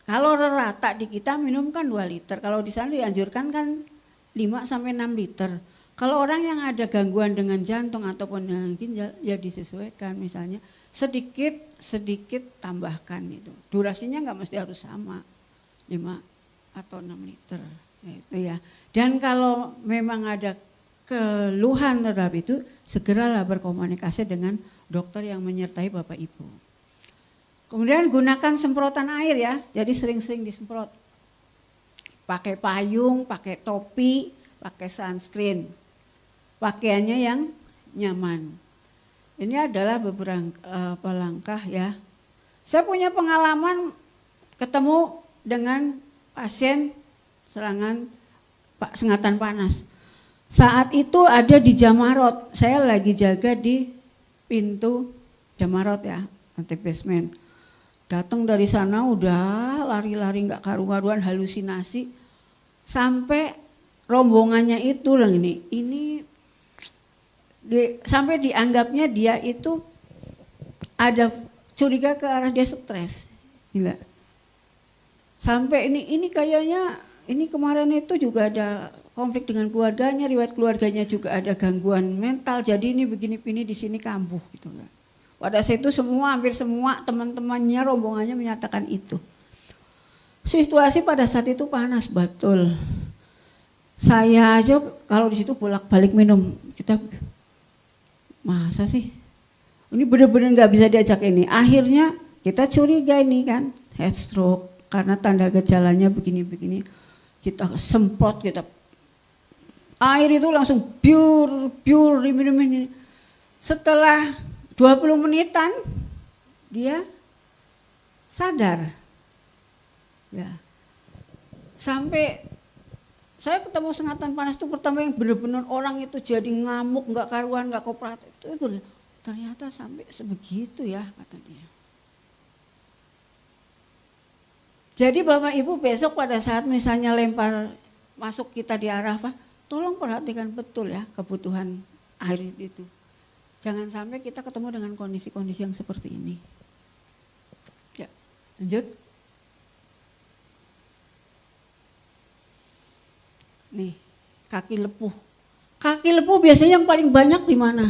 Kalau rata di kita minum kan 2 liter. Kalau di sana dianjurkan kan 5 sampai 6 liter. Kalau orang yang ada gangguan dengan jantung ataupun dengan ginjal ya disesuaikan, misalnya sedikit tambahkan itu. Durasinya nggak mesti harus sama 5 atau 6 liter. Itu ya. Dan kalau memang ada keluhan terhadap itu, segeralah berkomunikasi dengan dokter yang menyertai Bapak Ibu. Kemudian gunakan semprotan air ya, jadi sering-sering disemprot. Pakai payung, pakai topi, pakai sunscreen. Pakaiannya yang nyaman. Ini adalah beberapa langkah ya. Saya punya pengalaman ketemu dengan pasien sengatan panas. Saat itu ada di Jamarot, saya lagi jaga di pintu Jamarot ya, nanti basement. Datang dari sana udah lari-lari nggak karu-karuan, halusinasi. Sampai rombongannya itu sampai dianggapnya dia itu ada curiga ke arah dia stres. Gila. Sampai ini kayaknya ini kemarin itu juga ada konflik dengan keluarganya, riwayat keluarganya juga ada gangguan mental, jadi ini begini-begini di sini kambuh gitu kan. Pada saat itu hampir semua teman-temannya, rombongannya menyatakan itu. Situasi pada saat itu panas betul. Saya aja kalau di situ bolak-balik minum, kita masa sih? Ini benar-benar nggak bisa diajak ini. Akhirnya kita curiga ini kan heat stroke karena tanda gejalanya begini-begini. Kita semprot, kita air itu langsung pure diminum. Setelah 20 menitan dia sadar. Ya. Sampai saya ketemu sengatan panas itu pertama yang benar-benar orang itu jadi ngamuk, nggak karuan, nggak kooperatif. Itu ternyata sampai sebegitu ya kata dia. Jadi Bapak Ibu besok pada saat misalnya lempar masuk kita di Arafah, tolong perhatikan betul ya kebutuhan air itu. Jangan sampai kita ketemu dengan kondisi-kondisi yang seperti ini. Ya, lanjut. Nih, kaki lepuh. Kaki lepuh biasanya yang paling banyak di mana?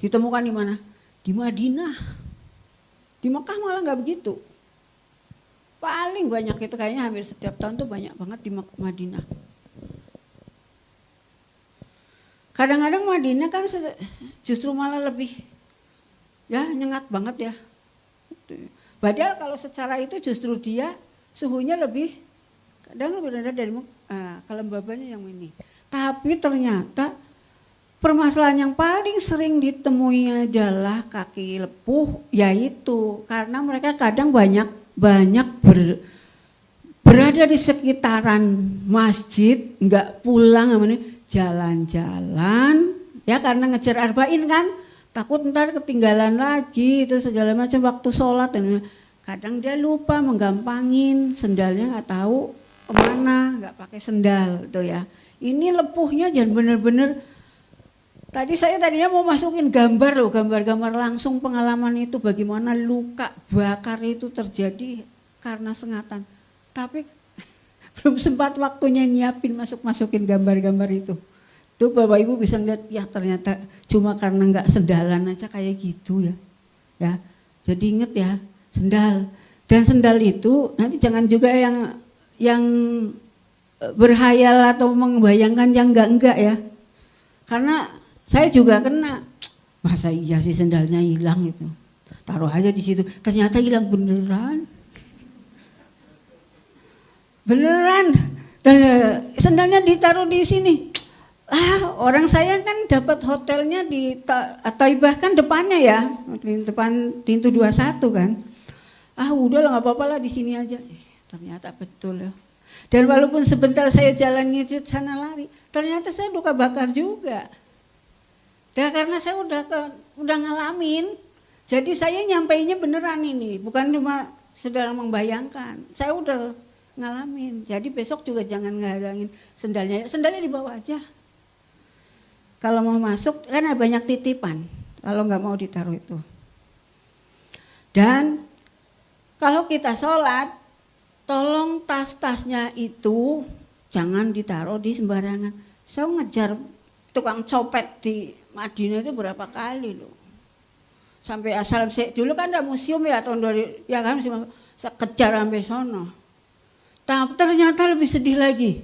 Ditemukan di mana? Di Madinah. Di Mekah malah nggak begitu. Paling banyak itu kayaknya hampir setiap tahun tuh banyak banget di Madinah. Kadang-kadang Madinah kan justru malah lebih ya nyengat banget ya. Padahal kalau secara itu justru dia suhunya kadang lebih rendah dari kelembabannya yang ini. Tapi ternyata permasalahan yang paling sering ditemui adalah kaki lepuh, yaitu karena mereka kadang banyak berada di sekitaran masjid, nggak pulang, jalan-jalan, ya karena ngejar arba'in kan, takut ntar ketinggalan lagi itu segala macam waktu sholat, dan kadang dia lupa menggampangin, sendalnya nggak tahu kemana, nggak pakai sendal itu ya. Ini lepuhnya jangan bener-bener. Tadi saya tadinya mau masukin gambar loh, gambar-gambar langsung pengalaman itu bagaimana luka bakar itu terjadi karena sengatan. Tapi belum sempat waktunya nyiapin masukin gambar-gambar itu. Tuh Bapak Ibu bisa lihat ya ternyata cuma karena nggak sendalan aja kayak gitu ya. Ya, jadi inget ya sendal. Dan sendal itu nanti jangan juga yang berhayal atau membayangkan yang enggak ya. Karena saya juga kena, masa iya sih sendalnya hilang itu, taruh aja di situ, ternyata hilang beneran, dan sendalnya ditaruh di sini. Orang saya kan dapat hotelnya di Taibah kan depannya ya, di depan pintu 21 kan. Udahlah nggak apa-apa lah di sini aja. Ternyata betul ya. Dan walaupun sebentar saya jalan ngijut sana lari, ternyata saya luka bakar juga. Ya karena saya udah ngalamin, jadi saya nyampainya beneran ini, bukan cuma sedang membayangkan. Saya udah ngalamin, jadi besok juga jangan ngalangin sendalnya dibawa aja. Kalau mau masuk kan ada banyak titipan, kalau nggak mau ditaruh itu. Dan kalau kita sholat, tolong tas-tasnya itu jangan ditaruh di sembarangan. Saya ngejar tukang copet di Madinah itu berapa kali loh. Sampai asal dulu kan ada museum ya tahun 2000 ya kan, saya kejar sampai sono. Tapi ternyata lebih sedih lagi.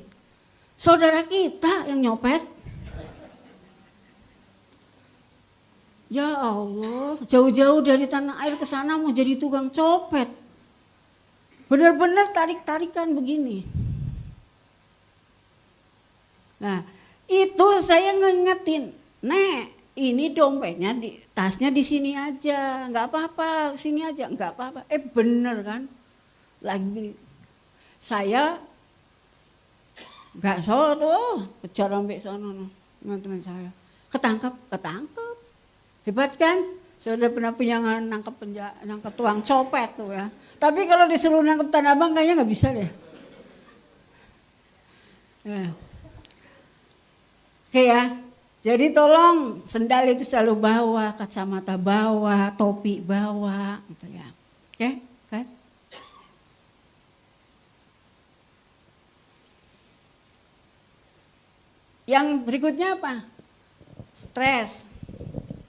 Saudara kita yang nyopet. Ya Allah, jauh-jauh dari tanah air ke sana mau jadi tukang copet. Benar-benar tarik-tarikan begini. Nah, itu saya ngingetin. Nek, ini dompetnya tasnya di sini aja, nggak apa-apa, sini aja, nggak apa-apa. Bener kan? Lagi saya nggak sholat tuh, kejar sampai sono teman-teman saya, ketangkep, hebat kan? Saya udah pernah punya nangkep tukang copet tuh ya. Tapi kalau disuruh nangkep Tanah Abang kayaknya nggak bisa deh. Oke ya. Jadi tolong sendal itu selalu bawa, kacamata bawa, topi bawa, gitu ya. Oke, kan? Yang berikutnya apa? Stres.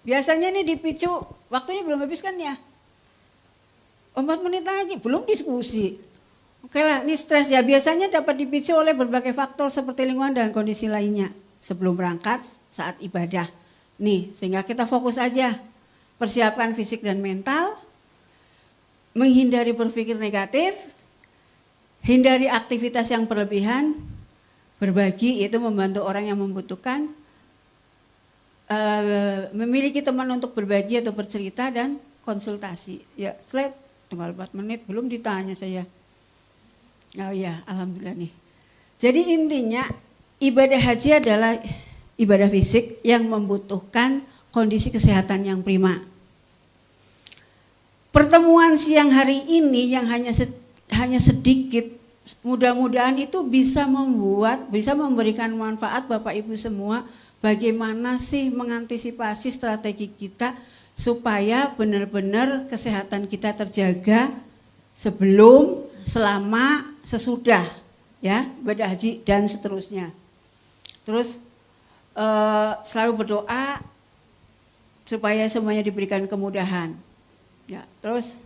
Biasanya ini dipicu, waktunya belum habis kan ya? 4 menit lagi, belum diskusi. Oke lah, ini stres ya. Biasanya dapat dipicu oleh berbagai faktor seperti lingkungan dan kondisi lainnya. Sebelum berangkat, saat ibadah. Nih, sehingga kita fokus aja. Persiapan fisik dan mental, menghindari berpikir negatif, hindari aktivitas yang berlebihan, berbagi itu membantu orang yang membutuhkan, memiliki teman untuk berbagi atau bercerita, dan konsultasi. Ya, slide, tinggal 4 menit, belum ditanya saya. Oh ya, alhamdulillah nih. Jadi intinya, ibadah haji adalah ibadah fisik yang membutuhkan kondisi kesehatan yang prima. Pertemuan siang hari ini yang hanya sedikit, mudah-mudahan itu bisa memberikan manfaat Bapak Ibu semua, bagaimana sih mengantisipasi strategi kita supaya benar-benar kesehatan kita terjaga sebelum, selama, sesudah ya ibadah haji dan seterusnya. Terus selalu berdoa supaya semuanya diberikan kemudahan. Ya, terus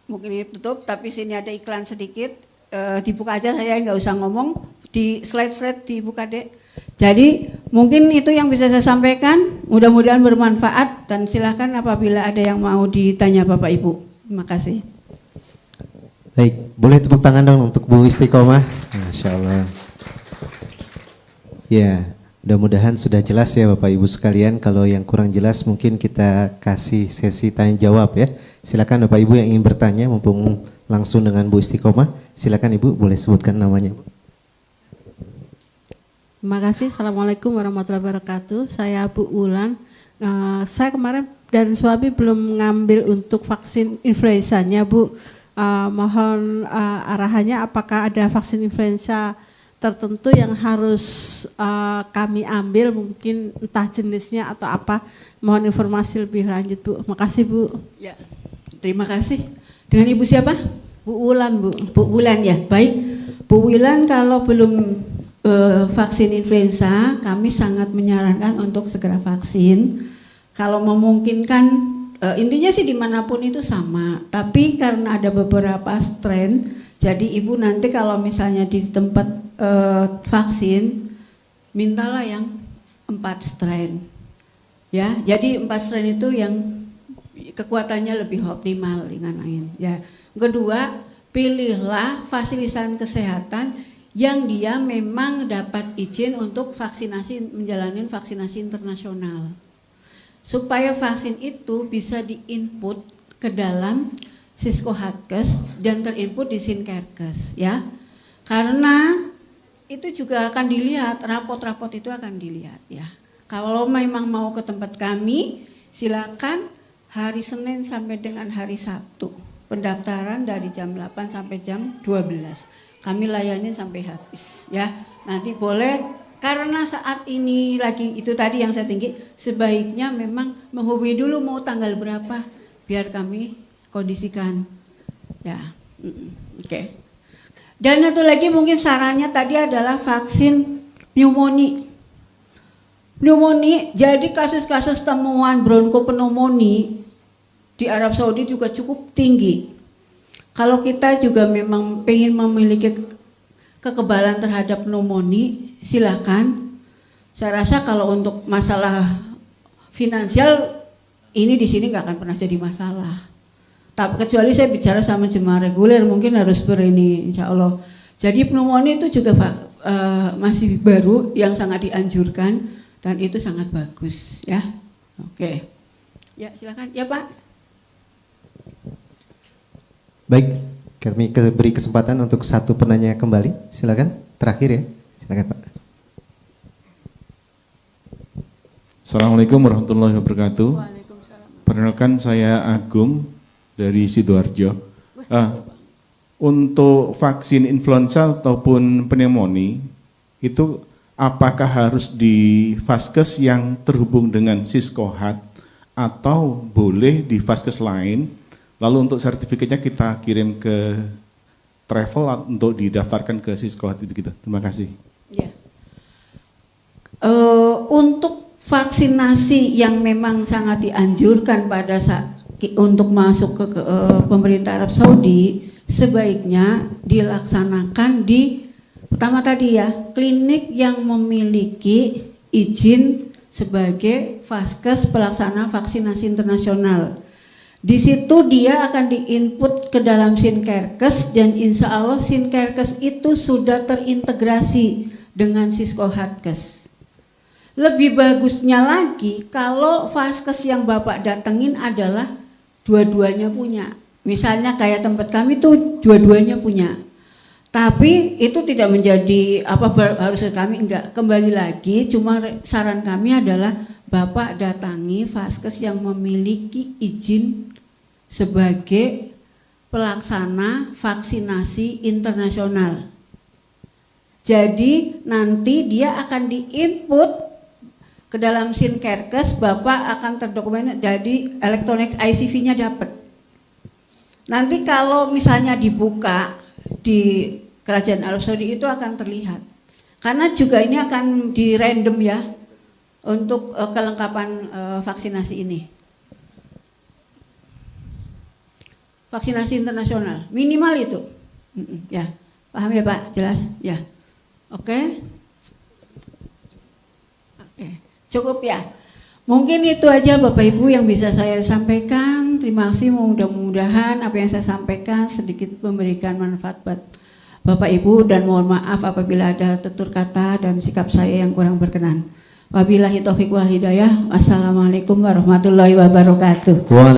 mungkin ini tutup, tapi sini ada iklan sedikit, dibuka aja, saya nggak usah ngomong, di slide-slide dibuka dek. Jadi mungkin itu yang bisa saya sampaikan, mudah-mudahan bermanfaat, dan silahkan apabila ada yang mau ditanya Bapak Ibu. Terima kasih. Baik, boleh tepuk tangan dong untuk Bu Istiqomah. Masya Allah. Ya, mudah-mudahan sudah jelas ya Bapak Ibu sekalian. Kalau yang kurang jelas mungkin kita kasih sesi tanya jawab ya. Silakan Bapak Ibu yang ingin bertanya, mumpung langsung dengan Bu Istiqomah. Silakan Ibu, boleh sebutkan namanya. Terima kasih. Assalamualaikum warahmatullahi wabarakatuh. Saya Bu Ulan. Saya kemarin dan suami belum ngambil untuk vaksin influenzanya, Bu. Mohon arahannya, apakah ada vaksin influenza tertentu yang harus kami ambil, mungkin entah jenisnya atau apa. Mohon informasi lebih lanjut, Bu. Makasih, Bu. Ya, terima kasih. Dengan Ibu siapa? Bu Ulan, Bu. Bu Wulan ya, baik. Bu Wulan, kalau belum vaksin influenza, kami sangat menyarankan untuk segera vaksin. Kalau memungkinkan, intinya sih dimanapun itu sama. Tapi karena ada beberapa strain, jadi Ibu nanti kalau misalnya di tempat vaksin, mintalah yang 4 strain. Ya, jadi 4 strain itu yang kekuatannya lebih optimal dengan lain. Ya, kedua, pilihlah fasilitas kesehatan yang dia memang dapat izin untuk vaksinasi, menjalani vaksinasi internasional. Supaya vaksin itu bisa diinput ke dalam Siskohatkes dan terinput di Sinkerkes, ya. Karena itu juga akan dilihat, rapot-rapot itu akan dilihat, ya. Kalau memang mau ke tempat kami, silakan hari Senin sampai dengan hari Sabtu. Pendaftaran dari jam 8 sampai jam 12. Kami layani sampai habis, ya. Nanti boleh, karena saat ini lagi itu tadi yang saya tinggi, sebaiknya memang menghubungi dulu mau tanggal berapa biar kami kondisikan, ya. Oke. Dan satu lagi mungkin sarannya tadi adalah vaksin pneumonia. Pneumonia, jadi kasus-kasus temuan bronkopneumonia di Arab Saudi juga cukup tinggi. Kalau kita juga memang ingin memiliki kekebalan terhadap pneumonia, silakan. Saya rasa kalau untuk masalah finansial ini di sini nggak akan pernah jadi masalah. Tapi kecuali saya bicara sama jemaah reguler, mungkin harus berini, insya Allah. Jadi pneumonia itu juga masih baru yang sangat dianjurkan dan itu sangat bagus, ya. Oke, ya silakan, ya Pak. Baik, kami beri kesempatan untuk satu penanya kembali. Silakan, terakhir ya. Silakan Pak. Assalamualaikum warahmatullahi wabarakatuh. Waalaikumsalam. Perkenalkan, saya Agung dari Sidoarjo. Untuk vaksin influenza ataupun pneumonia itu apakah harus di vaskes yang terhubung dengan Siskohat atau boleh di vaskes lain? Lalu untuk sertifikatnya kita kirim ke travel untuk didaftarkan ke Siskohat begitu. Terima kasih. Ya. Untuk vaksinasi yang memang sangat dianjurkan pada saat untuk masuk ke pemerintah Arab Saudi, sebaiknya dilaksanakan di pertama tadi ya, klinik yang memiliki izin sebagai vaskes pelaksana vaksinasi internasional. Di situ dia akan diinput ke dalam Sinkerkes dan insya Allah Sinkerkes itu sudah terintegrasi dengan Siskohatkes. Lebih bagusnya lagi kalau vaskes yang Bapak datengin adalah dua-duanya punya. Misalnya kayak tempat kami tuh dua-duanya punya. Tapi itu tidak menjadi harus kami enggak, kembali lagi cuma saran kami adalah Bapak datangi vaskes yang memiliki izin sebagai pelaksana vaksinasi internasional. Jadi nanti dia akan diinput ke dalam Sinkerkes, Bapak akan terdokumen, jadi elektronik ICV-nya dapat. Nanti kalau misalnya dibuka di Kerajaan Arab Saudi itu akan terlihat. Karena juga ini akan di random ya untuk kelengkapan vaksinasi ini. Vaksinasi internasional minimal itu. Ya, paham ya Pak? Jelas? Ya. Oke. Oke. Cukup ya. Mungkin itu aja Bapak Ibu yang bisa saya sampaikan. Terima kasih, mudah-mudahan apa yang saya sampaikan sedikit memberikan manfaat buat Bapak Ibu dan mohon maaf apabila ada tutur kata dan sikap saya yang kurang berkenan. Wabillahi taufiq wal hidayah. Wassalamualaikum warahmatullahi wabarakatuh.